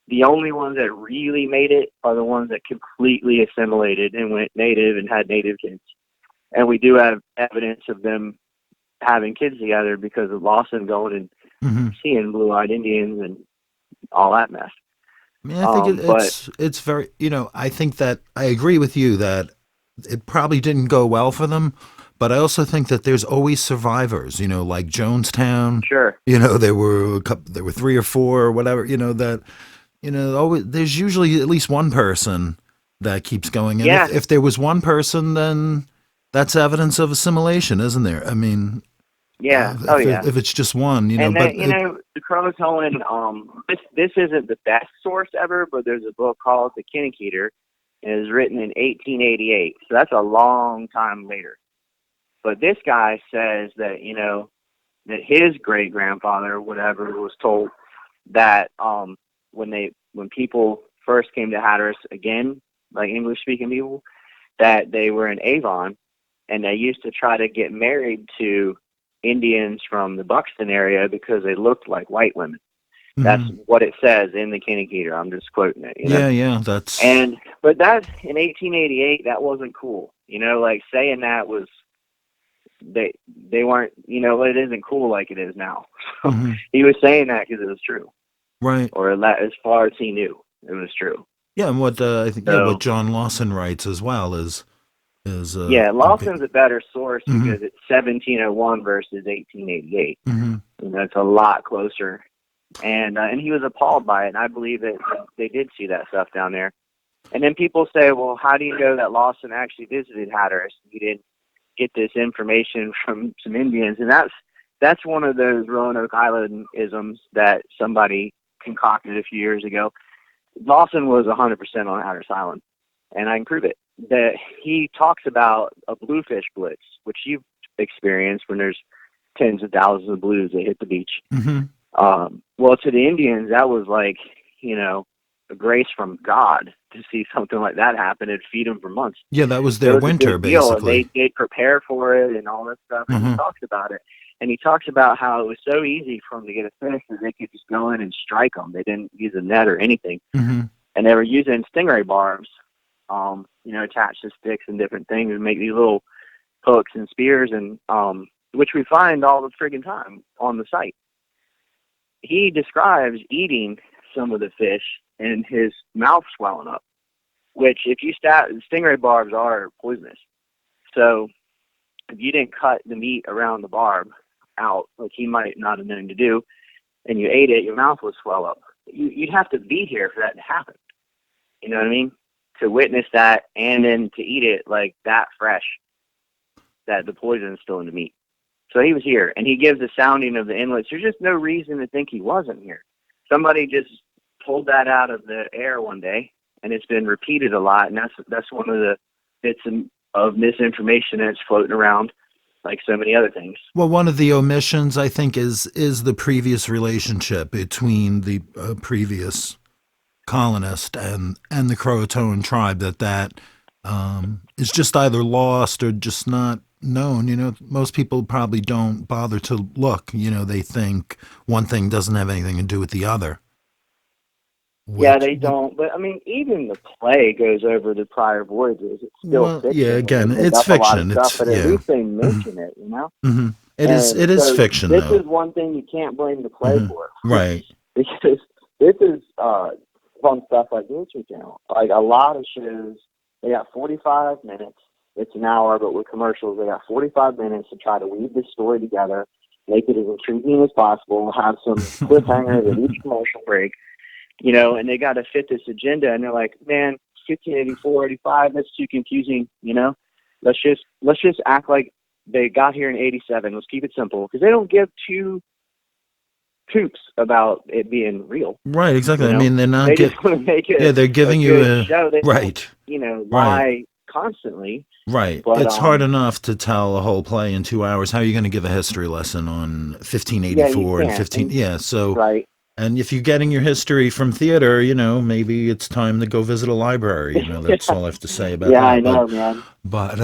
the only ones that really made it are the ones that completely assimilated and went native and had native kids. And we do have evidence of them having kids together because of Dawson going and seeing blue-eyed Indians and all that mess. I mean, I think it's very, I think that I agree with you that it probably didn't go well for them, but I also think that there's always survivors, like Jonestown. Sure. There were 3 or 4 or whatever, always, there's usually at least one person that keeps going. And if there was one person, then that's evidence of assimilation, isn't there? I mean, if it's just one, And then, the Croatoan, this isn't the best source ever, but there's a book called The Cumiskey, and it was written in 1888. So that's a long time later. But this guy says that, that his great grandfather or whatever was told that when people first came to Hatteras again, like English speaking people, that they were in Avon and they used to try to get married to Indians from the Buxton area because they looked like white women. That's what it says in the Cumiskey. I'm just quoting it. But that in 1888, that wasn't cool. Like saying that was they weren't. It isn't cool like it is now. He was saying that because it was true, right? Or as far as he knew, it was true. Yeah, and what I think what John Lawson writes as well is Lawson's a better source because it's 1701 versus 1888. And that's a lot closer. And he was appalled by it, and I believe that they did see that stuff down there. And then people say, well, how do you know that Lawson actually visited Hatteras? He didn't get this information from some Indians, and that's one of those Roanoke Island isms that somebody concocted a few years ago. Lawson was 100% on Hatteras Island, and I can prove it. That he talks about a bluefish blitz, which you've experienced when there's tens of thousands of blues that hit the beach. Well, to the Indians, that was like, a grace from God to see something like that happen and feed them for months. Yeah, that was their winter, basically. They'd prepare for it and all that stuff, and he talks about it. And he talks about how it was so easy for them to get a fish that they could just go in and strike them. They didn't use a net or anything. And they were using stingray barbs, attached to sticks and different things and make these little hooks and spears, and which we find all the friggin' time on the site. He describes eating some of the fish and his mouth swelling up, which if you stingray barbs are poisonous. So if you didn't cut the meat around the barb out, like he might not have known to do, and you ate it, your mouth would swell up. You'd have to be here for that to happen. You know what I mean? To witness that and then to eat it like that fresh, that the poison is still in the meat. So he was here, and he gives a sounding of the inlets. There's just no reason to think he wasn't here. Somebody just pulled that out of the air one day, and it's been repeated a lot, and that's one of the bits of misinformation that's floating around, like so many other things. Well, one of the omissions, I think, is the previous relationship between the previous colonist and the Croatoan tribe that is just either lost or just not known. Most people probably don't bother to look. They think one thing doesn't have anything to do with the other. They don't. But I mean, even the play goes over the prior voyages. It's still fiction. Yeah, again, it's fiction. But at least they mention it. It is fiction. This is one thing you can't blame the play for, right? Because this is fun stuff like Nature Channel. Like a lot of shows They got 45 minutes. It's an hour, but with commercials, they got 45 minutes to try to weave this story together, make it as intriguing as possible, have some cliffhangers at each commercial break, and they got to fit this agenda. And they're like, man, 1584, 85, that's too confusing. Let's just act like they got here in 87. Let's keep it simple, because they don't give two hoops about it being real. Right, exactly. I mean, they're not. They just want to make it. Yeah, they're giving a you good show. They right. don't, Right. lie constantly. Right. But, it's hard enough to tell a whole play in 2 hours. How are you going to give a history lesson on 1584 and 15? Yeah. So, right. And if you're getting your history from theater, maybe it's time to go visit a library. That's all I have to say about that. Yeah, I know, man. But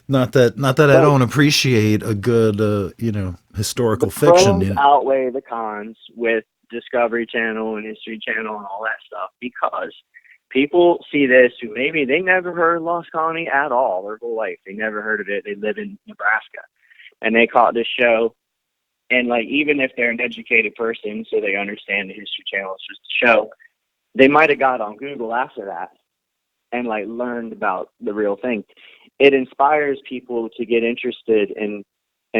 not that I don't appreciate a good, historical fiction. The pros outweigh the cons with Discovery Channel and History Channel and all that stuff, because people see this who maybe they never heard of Lost Colony at all their whole life. They never heard of it. They live in Nebraska, and they caught this show. And even if they're an educated person, so they understand the History Channel is just a show, they might have got on Google after that and learned about the real thing. It inspires people to get interested and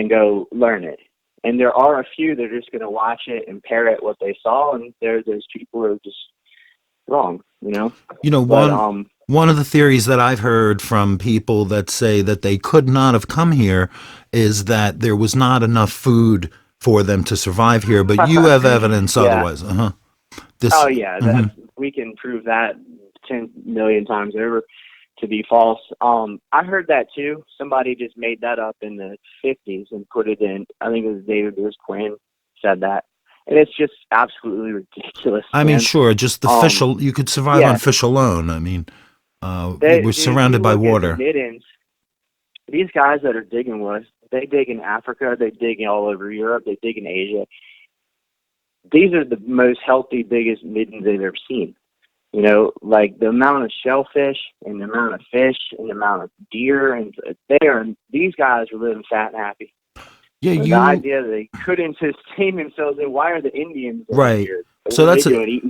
go learn it. And there are a few that are just going to watch it and parrot what they saw, and there's people who are just wrong, One of the theories that I've heard from people that say that they could not have come here is that there was not enough food for them to survive here, but you have evidence otherwise. We can prove that 10 million times over to be false. I heard that too. Somebody just made that up in the 50s and put it in. I think it was David Lewis Quinn said that. And it's just absolutely ridiculous. I mean, sure, just the fish, you could survive on fish alone. I mean, we're surrounded by water. These guys that are digging with, they dig in Africa, they dig all over Europe, they dig in Asia. These are the most healthy, biggest middens they've ever seen. The amount of shellfish and the amount of fish and the amount of deer, and these guys are living fat and happy. Yeah, the idea that they couldn't sustain themselves, and why are the Indians here? So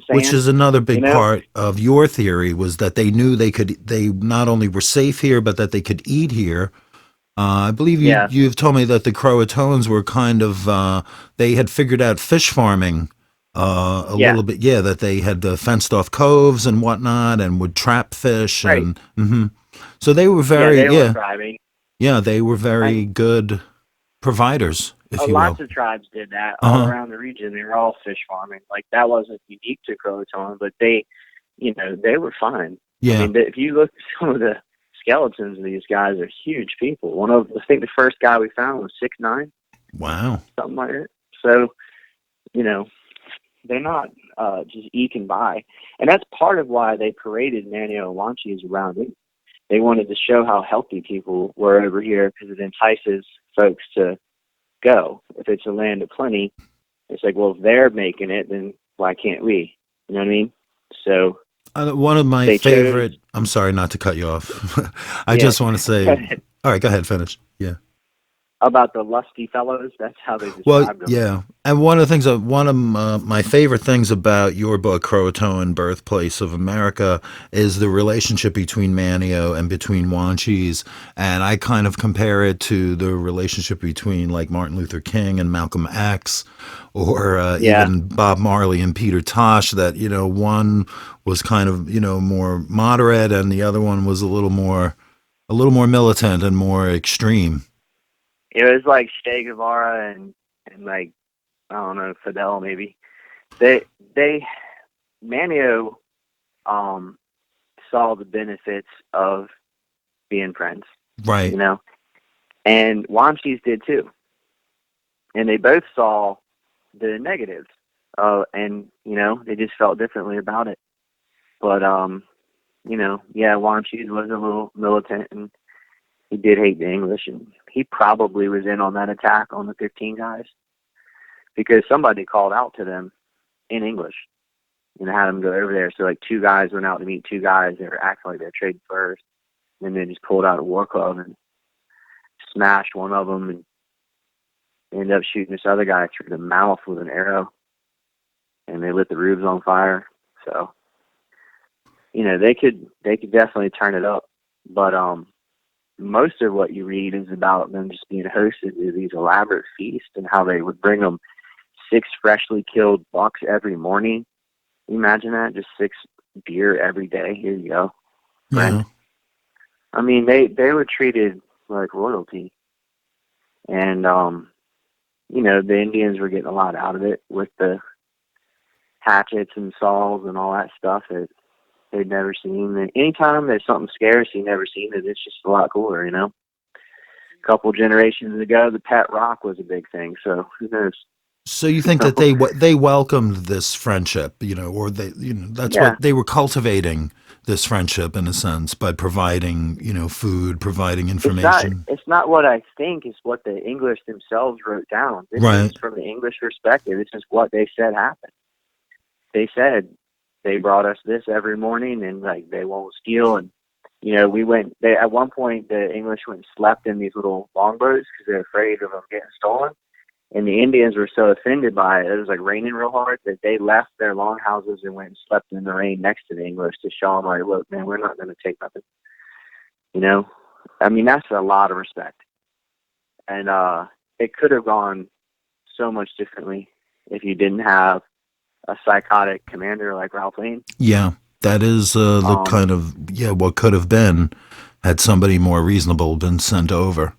which is another big part of your theory, was that they knew they not only were safe here, but that they could eat here. I believe you've told me that the Croatoans were kind of, they had figured out fish farming a little bit. Yeah, that they had fenced off coves and whatnot and would trap fish. Right. And so they were very, were thriving. Yeah, they were very good providers, if you will. Lots of tribes did that all around the region. They were all fish farming. That wasn't unique to Croatoan, but they were fine. Yeah. I mean, if you look at some of the skeletons of these guys, are huge people. I think the first guy we found was 6'9". Wow. Something like that. So, they're not just eking by. And that's part of why they paraded Yo and Wanchese around it. They wanted to show how healthy people were over here, because it entices folks to go. If it's a land of plenty, it's like, well, if they're making it, then why can't we? You know what I mean? So one of my favorite, I'm sorry not to cut you off. I just want to say, all right, go ahead, finish. Yeah. About the lusty fellows, that's how they described them. Yeah. And one of my favorite things about your book, Croatoan Birthplace of America, is the relationship between Manio and between Wanchese. And I kind of compare it to the relationship between Martin Luther King and Malcolm X, or even Bob Marley and Peter Tosh, that, one was kind of, more moderate, and the other one was a little more militant and more extreme. It was like Che Guevara and I don't know, Fidel maybe. Manio saw the benefits of being friends. Right. And Wanchese did too. And they both saw the negatives. And they just felt differently about it. But Wanchese was a little militant, and he did hate the English, and he probably was in on that attack on the 15 guys, because somebody called out to them in English and had them go over there. So two guys went out to meet two guys that were acting like they're trading furs, and they just pulled out a war club and smashed one of them, and ended up shooting this other guy through the mouth with an arrow, and they lit the roofs on fire. So they could definitely turn it up. But most of what you read is about them just being hosted to these elaborate feasts and how they would bring them 6 freshly killed bucks every morning. Can you imagine that? Just 6 deer every day. Here you go, friend. Yeah. I mean, they were treated like royalty, and the Indians were getting a lot out of it with the hatchets and saws and all that stuff that they'd never seen. And anytime there's something scarce you never seen it, it's just a lot cooler, A couple generations ago, the pet rock was a big thing. So who knows? So you think that they welcomed this friendship, or that's Yeah. what they were cultivating, this friendship in a sense, by providing, food, providing information. It's not what I think. It's what the English themselves wrote down. This is Right. from the English perspective. This is what they said happened. They said they brought us this every morning, and like they won't steal. And we went. At one point, the English went and slept in these little longboats because they're afraid of them getting stolen. And the Indians were so offended by it. It was like raining real hard that they left their long houses and went and slept in the rain next to the English to show them, like, look, man, we're not going to take nothing. I mean, that's a lot of respect. And it could have gone so much differently if you didn't have a psychotic commander like Ralph Lane. Yeah, that is the kind of, what could have been had somebody more reasonable been sent over.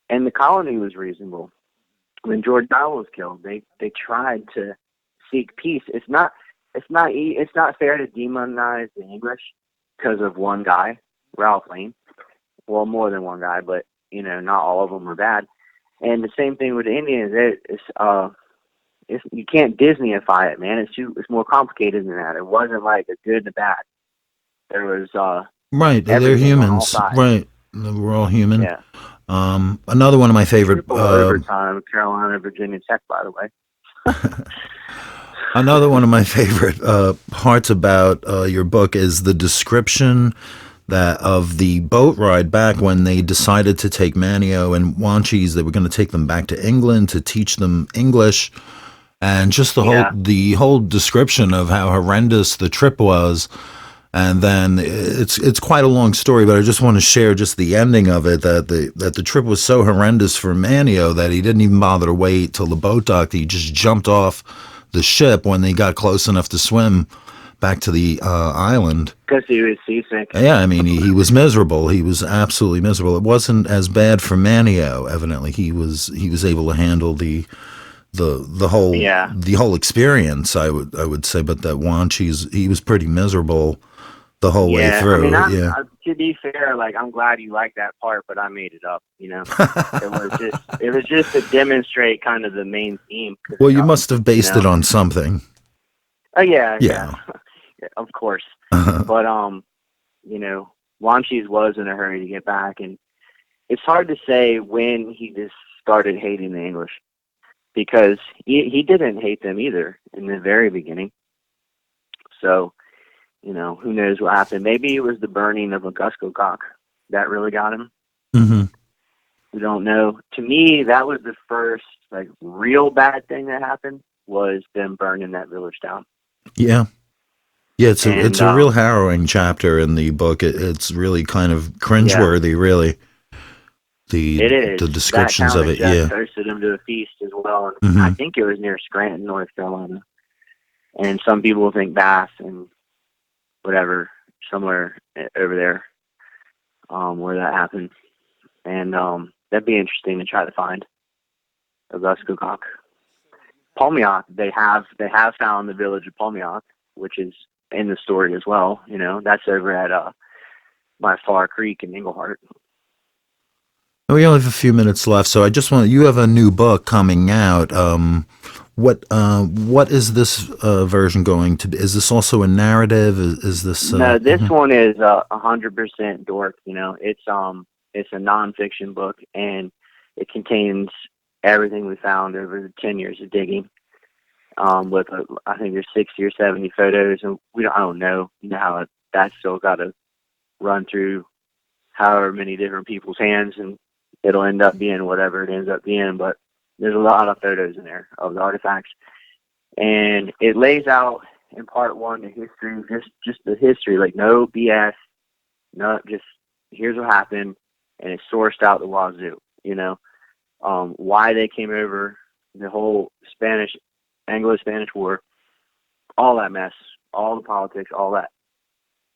And the colony was reasonable. When George Dowell was killed, they tried to seek peace. It's not fair to demonize the English because of one guy, Ralph Lane. Well, more than one guy, but not all of them were bad. And the same thing with the Indians. You can't Disneyify it, man. It's more complicated than that. It wasn't like a good and a bad. There was right. They're humans, right? We're all human. Yeah. Another one of my favorite overtime, Carolina, Virginia Tech, by the way. Another one of my favorite parts about your book is the description of the boat ride back when they decided to take Yo and Wanchese. They were going to take them back to England to teach them English, and just the whole description of how horrendous the trip was. And then it's quite a long story, but I just want to share just the ending of it, that the trip was so horrendous for Manio that he didn't even bother to wait till the boat docked. He just jumped off the ship when they got close enough to swim back to the island. Because he was seasick. Yeah, I mean, he was miserable. He was absolutely miserable. It wasn't as bad for Manio, evidently. He was able to handle the whole experience, I would say, but that Wanchese, he was pretty miserable the whole way through. I mean, to be fair, like, I'm glad you like that part, but I made it up. It was just to demonstrate kind of the main theme. Well, you must have based it on something. Oh yeah. Of course. Uh-huh. But Wanchese was in a hurry to get back, and it's hard to say when he just started hating the English, because he didn't hate them either in the very beginning. So, who knows what happened? Maybe it was the burning of a Guscocock that really got him. Mm-hmm. We don't know. To me, that was the first real bad thing that happened, was them burning that village down. Yeah. Yeah, it's a real harrowing chapter in the book. It's really kind of cringeworthy, really. It is. The descriptions of it, hosted him to a feast as well. And I think it was near Scranton, North Carolina. And some people think Bath and whatever, somewhere over there, where that happened. And that'd be interesting to try to find a Guscocock. Palmioc, they have found the village of Palmioc, which is in the story as well. That's over at by Far Creek in Englehart. We only have a few minutes left, so I just you have a new book coming out. What is this version going to be? Is this also a narrative? Is this? No, this one is 100% dork. It's a nonfiction book, and it contains everything we found over the 10 years of digging. With I think there's 60 or 70 photos, and I don't know. How that's still got to run through however many different people's hands, and it'll end up being whatever it ends up being. But there's a lot of photos in there of the artifacts, and it lays out in part one the history, just the history, like no BS, no, just here's what happened, and it's sourced out the wazoo. Why they came over, the whole Anglo-Spanish War, all that mess, all the politics, all that.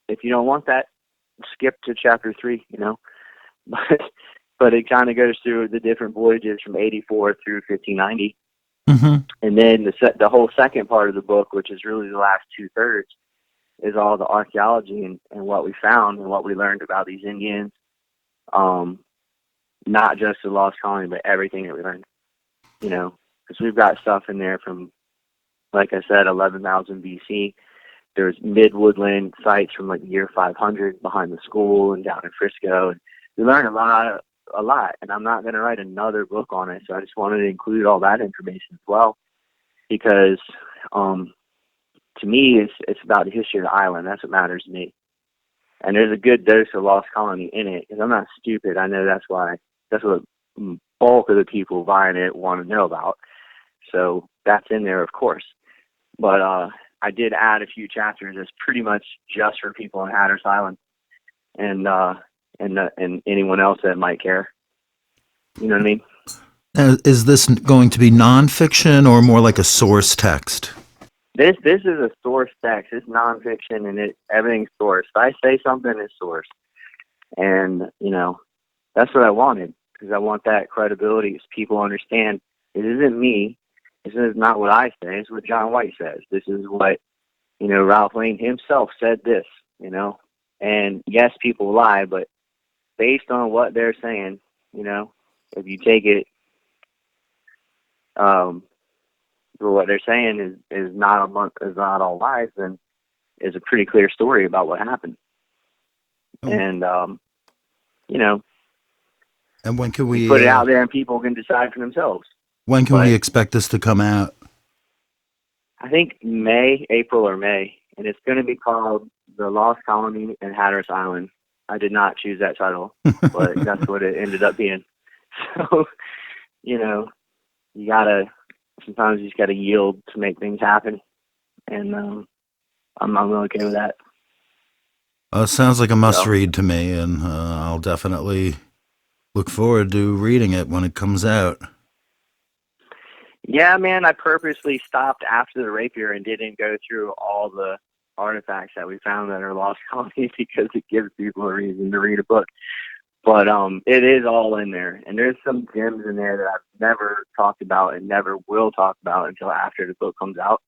If you don't want that, skip to chapter 3. But it kind of goes through the different voyages from 84 through 1590. Mm-hmm. And then the whole second part of the book, which is really the last 2/3, is all the archaeology and what we found and what we learned about these Indians. Not just the lost colony, but everything that we learned. Because we've got stuff in there from, like I said, 11,000 BC. There's mid-woodland sites from like the year 500 behind the school and down in Frisco. And we learned a lot. And I'm not going to write another book on it, so I just wanted to include all that information as well, because to me, it's about the history of the island. That's what matters to me. And there's a good dose of lost colony in it, because I'm not stupid. I know that's what bulk of the people buying it want to know about. So that's in there, of course. But I did add a few chapters that's pretty much just for people on Hatteras Island and anyone else that might care. You know what I mean? Is this going to be nonfiction or more like a source text? This is a source text. It's nonfiction, and everything's sourced. If I say something, it's sourced. And, that's what I wanted, because I want that credibility, so people understand it isn't me. This is not what I say. It's what John White says. This is what, Ralph Lane himself said this, And yes, people lie, but based on what they're saying, if you take it for what they're saying is not all lies, then is a pretty clear story about what happened. Oh. And and when can we put it out there and people can decide for themselves? When can we expect this to come out? I think April or May, and it's going to be called The Lost Colony and Hatteras Island. I did not choose that title, but that's what it ended up being. So, sometimes you just gotta yield to make things happen, and I'm okay with that. Sounds like a must-read to me, and I'll definitely look forward to reading it when it comes out. Yeah, man, I purposely stopped after the rapier and didn't go through all the artifacts that we found that are lost colonies, because it gives people a reason to read a book. But it is all in there, and there's some gems in there that I've never talked about and never will talk about until after the book comes out,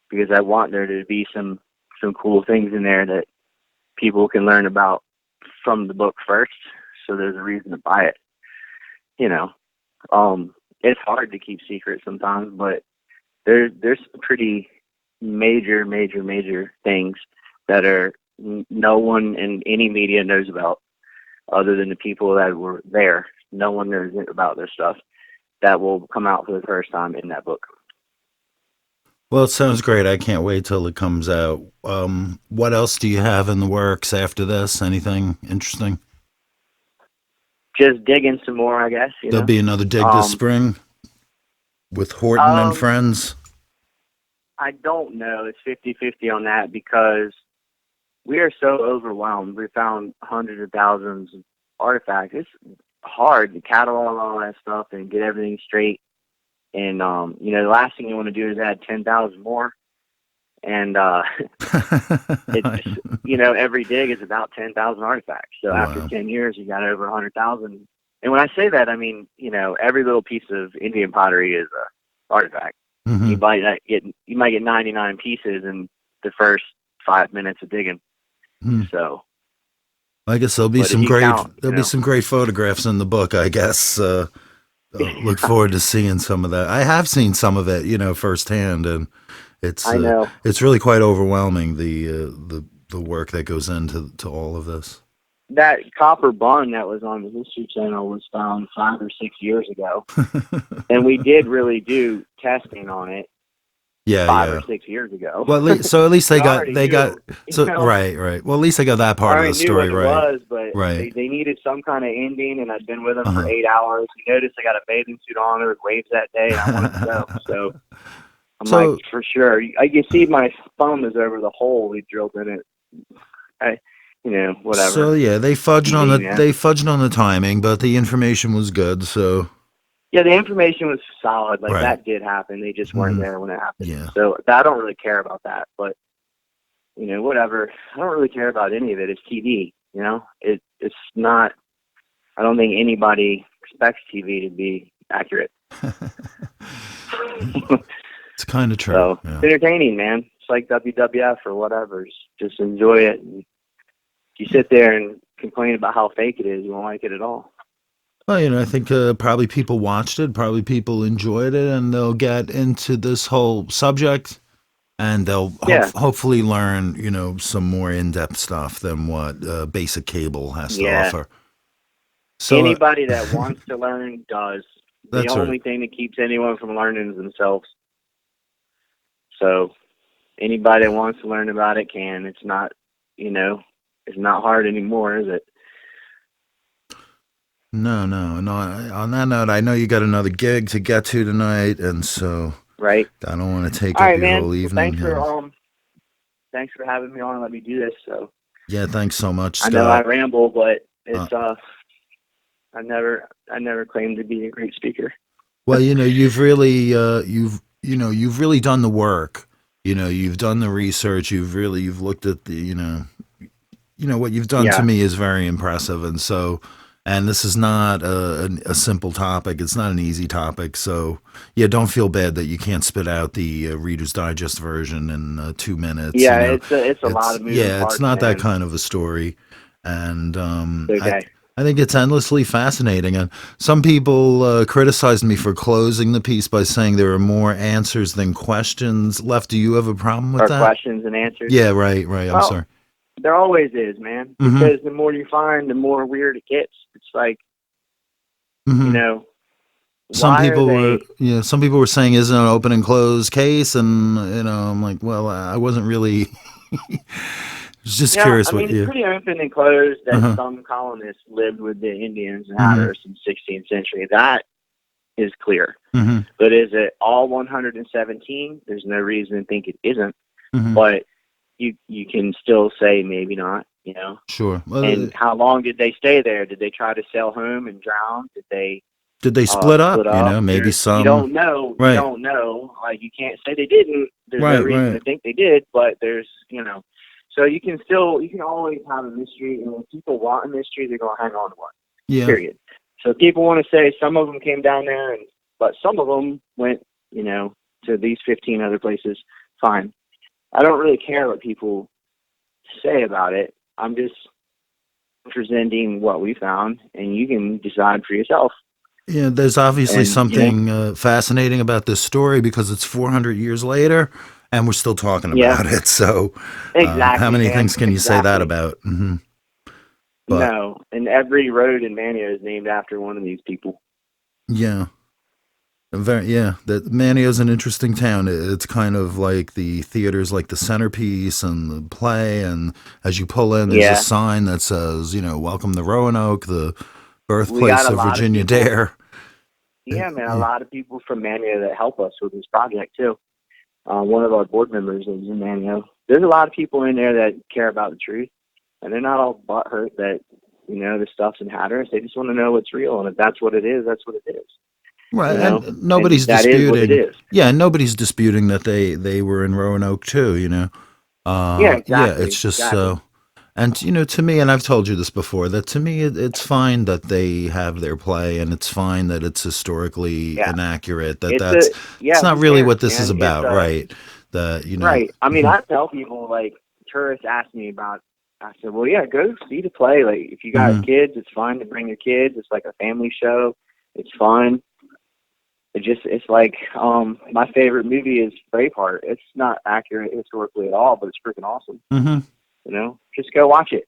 because I want there to be some cool things in there that people can learn about from the book first, so there's a reason to buy it. It's hard to keep secrets sometimes, but there's some pretty major things that are no one in any media knows about, other than the people that were there. No one knows about this stuff that will come out for the first time in that book. Well, it sounds great. I can't wait till it comes out. What else do you have in the works after this? Anything interesting? Just digging some more, I guess. There'll be another dig this spring with Horton and friends? I don't know. It's 50-50 on that, because we are so overwhelmed. We found hundreds of thousands of artifacts. It's hard to catalog all that stuff and get everything straight. And, the last thing you want to do is add 10,000 more. And it's, every dig is about 10,000 artifacts. So after 10 years, you got over 100,000. And when I say that, I mean, every little piece of Indian pottery is a artifact. Mm-hmm. You might get 99 pieces in the first 5 minutes of digging. So I guess there'll be some great photographs in the book, I guess. Look forward to seeing some of that. I have seen some of it, firsthand, and it's really quite overwhelming, the work that goes into all of this. That copper bun that was on the History Channel was found 5 or 6 years ago, and we did really do testing on it. Five or 6 years ago. Well, at least they got right. Well, at least they got that part of the story right. Was, but they needed some kind of ending, and I'd been with them for 8 hours. You notice I got a bathing suit on. There was waves that day, and I wanted to go. So I'm like, for sure. You see, my thumb is over the hole we drilled in it. whatever So yeah, TV, man. they fudged on the timing, but the information was good. So Yeah, the information was solid. Like right. that did happen. They just weren't Hmm. there when it happened. Yeah. So I don't really care about that. But whatever. I don't really care about any of it. It's TV. It's not. I don't think anybody expects TV to be accurate. It's kind of true. So Yeah. it's entertaining, man. It's like WWF or whatever. Just enjoy it. And if you sit there and complain about how fake it is, you won't like it at all. Well, I think probably people watched it, probably people enjoyed it, and they'll get into this whole subject, and they'll Yeah, hopefully learn, some more in-depth stuff than what basic cable has to yeah. offer. So Anybody that wants to learn does. The that's right. only thing that keeps anyone from learning is themselves. So anybody that wants to learn about it can. It's not, it's not hard anymore, is it? No, no, no. On that note, I know you got another gig to get to tonight, and so Right. I don't want to take All up right, your man. whole Well, evening. thanks for having me on and let me do this. So Yeah, thanks so much, I know I Scott. ramble, but Uh, it's I never claimed to be a great speaker. well, you've really you've really done the work. You've done the research. You've looked at the what you've done to Yeah. me is very impressive, and so. And this is not a simple topic. It's not an easy topic. So, yeah, don't feel bad that you can't spit out the Reader's Digest version in 2 minutes. Yeah, it's a lot of moving It's parts, not that man. kind of a story, and Okay. I think it's endlessly fascinating. And some people criticized me for closing the piece by saying there are more answers than questions left. Do you have a problem with Or that? questions and answers. Yeah, right, right. I'm Well, sorry. there always is, man. Mm-hmm. Because the more you find, the more weird it gets. It's like, you Mm-hmm. know, why are they? Some people were saying is it an open and closed case, and I'm like, well, I wasn't really. Was just Yeah, curious I what mean, it's you. pretty open and closed that Uh-huh. some colonists lived with the Indians and Mm-hmm. Hatteras in the 16th century. That is clear. Mm-hmm. But is it all 117? There's no reason to think it isn't. Mm-hmm. But you can still say maybe not. Sure. Well, And how long did they stay there? Did they try to sail home and drown? Did they did they split up? split up? Maybe You some. don't know. You Right. don't know. Like you can't say they didn't. There's no Right. reason to Right. think they did, but there's. So you can always have a mystery, and when people want a mystery, they're gonna hang on to one. Yeah. Period. So people want to say some of them came down there, but some of them went, to these 15 other places. Fine. I don't really care what people say about it. I'm just presenting what we found, and you can decide for yourself. Yeah. There's obviously And something fascinating about this story because it's 400 years later, and we're still talking yeah, about it. So, how exactly, many man. things can you say that Exactly. about? Mm-hmm. But No, and every road in Mania is named after one of these people. yeah. That Manio's an interesting town. It's kind of like the theater's like the centerpiece and the play. And as you pull in, there's a Yeah, sign that says, "Welcome to Roanoke, the we got birthplace a of lot of Virginia people. Dare." Yeah, man, a Yeah. lot of people from Mania that help us with this project too. One of our board members lives in Mania. There's a lot of people in there that care about the truth, and they're not all butthurt that the stuff's in Hatteras. They just want to know what's real, and if that's what it is, that's what it is. Right, and And nobody's that is what it disputing. is. Yeah, nobody's disputing that they were in Roanoke too. Yeah, Yeah, exactly, it's just exactly. so. And to me, and I've told you this before, that to me it's fine that they have their play, and it's fine that it's historically Yeah, inaccurate. It's yeah. not Who really cares, what this is man? It's about, right? That right. I mean, mhm, I tell people like tourists ask me about. I said, well, yeah, go see the play. Like, if you got mhm, kids, it's fine to bring your kids. It's like a family show. It's fun. It's like my favorite movie is Braveheart. It's not accurate historically at all, but it's freaking awesome. mhm. Just go watch it.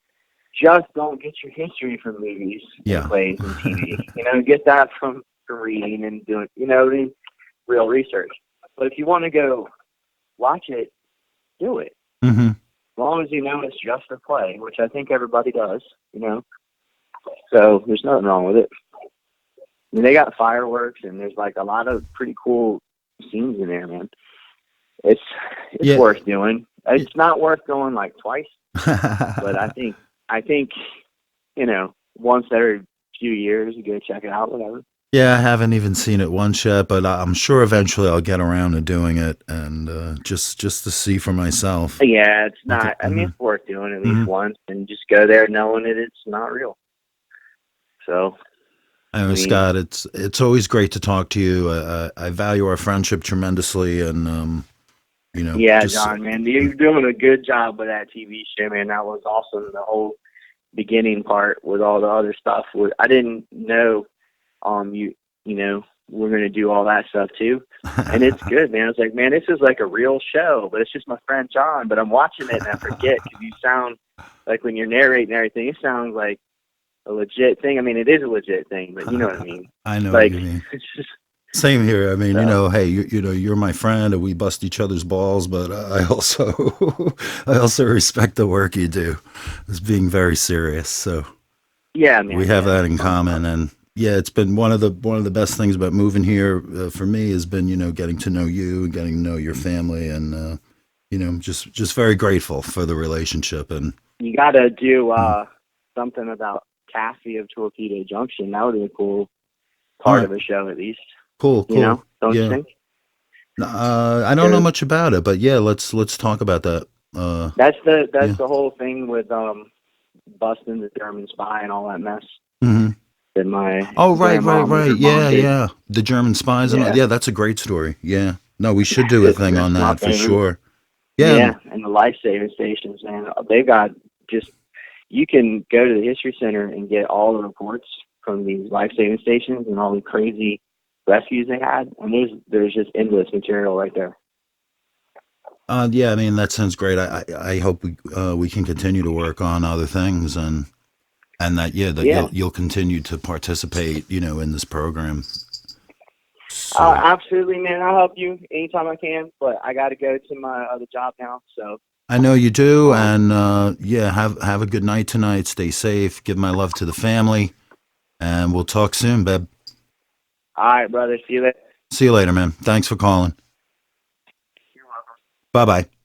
Just don't get your history from movies and Yeah, plays and TV. Get that from reading and doing, real research. But if you want to go watch it, do it. mhm. As long as you know it's just a play, which I think everybody does. So there's nothing wrong with it. I mean, they got fireworks and there's like a lot of pretty cool scenes in there, man. It's Yeah. worth doing. It's not worth going like twice, but I think I think, once every few years you go check it out, whatever. Yeah, I haven't even seen it once yet, but I'm sure eventually I'll get around to doing it and just to see for myself. Yeah, it's Okay. not. I mean, it's worth doing at least Hmm. once, and just go there knowing that it's not real. So, I I know, mean, Scott. It's always great to talk to you. I value our friendship tremendously, and yeah, just John, man, you're doing a good job with that TV show, man. That was awesome. The whole beginning part with all the other stuff. I didn't know, we're gonna do all that stuff too, and it's good, man. I was like, man, this is like a real show, but it's just my friend John. But I'm watching it and I forget because you sound like when you're narrating everything, it sounds like a legit thing. I mean, it is a legit thing, but you know what I mean. I know what Like, you mean. it's just Same here. I mean, so. hey, you're my friend, and we bust each other's balls. But I also, I also respect the work you do, as being very serious. So Yeah, we man. have Yeah, that it's in fun stuff. common. And yeah, it's been one of the best things about moving here for me has been getting to know you and getting to know your family, and just very grateful for the relationship. And You got to do mm, something about Cassie of Torpedo Junction. That would be a cool all part right, of a show, at least. cool, Don't you yeah. think? I don't know 'Cause much about it, but yeah, let's talk about that. that's Yeah. the whole thing with busting the German spy and all that mess Hmm. that my Oh, right, right, grandma made right. her mom Yeah, did. yeah. The German spies and all. Yeah, Yeah, that's a great story. Yeah. No, we should do a thing that's on my that for favorite. sure. Yeah. Yeah, and the life saving stations, man. They got just you can go to the History Center and get all the reports from these life saving stations and all the crazy rescues they had, and there's just endless material right there. Yeah, I mean that sounds great. I hope we can continue to work on other things and that yeah that Yeah, you'll continue to participate in this program. So absolutely, man. I'll help you anytime I can, but I got to go to my other job now. So, I know you do, um, and yeah, have a good night tonight. Stay safe. Give my love to the family, and we'll talk soon, babe. all right, brother. See you later. See you later, man. Thanks for calling. Bye bye.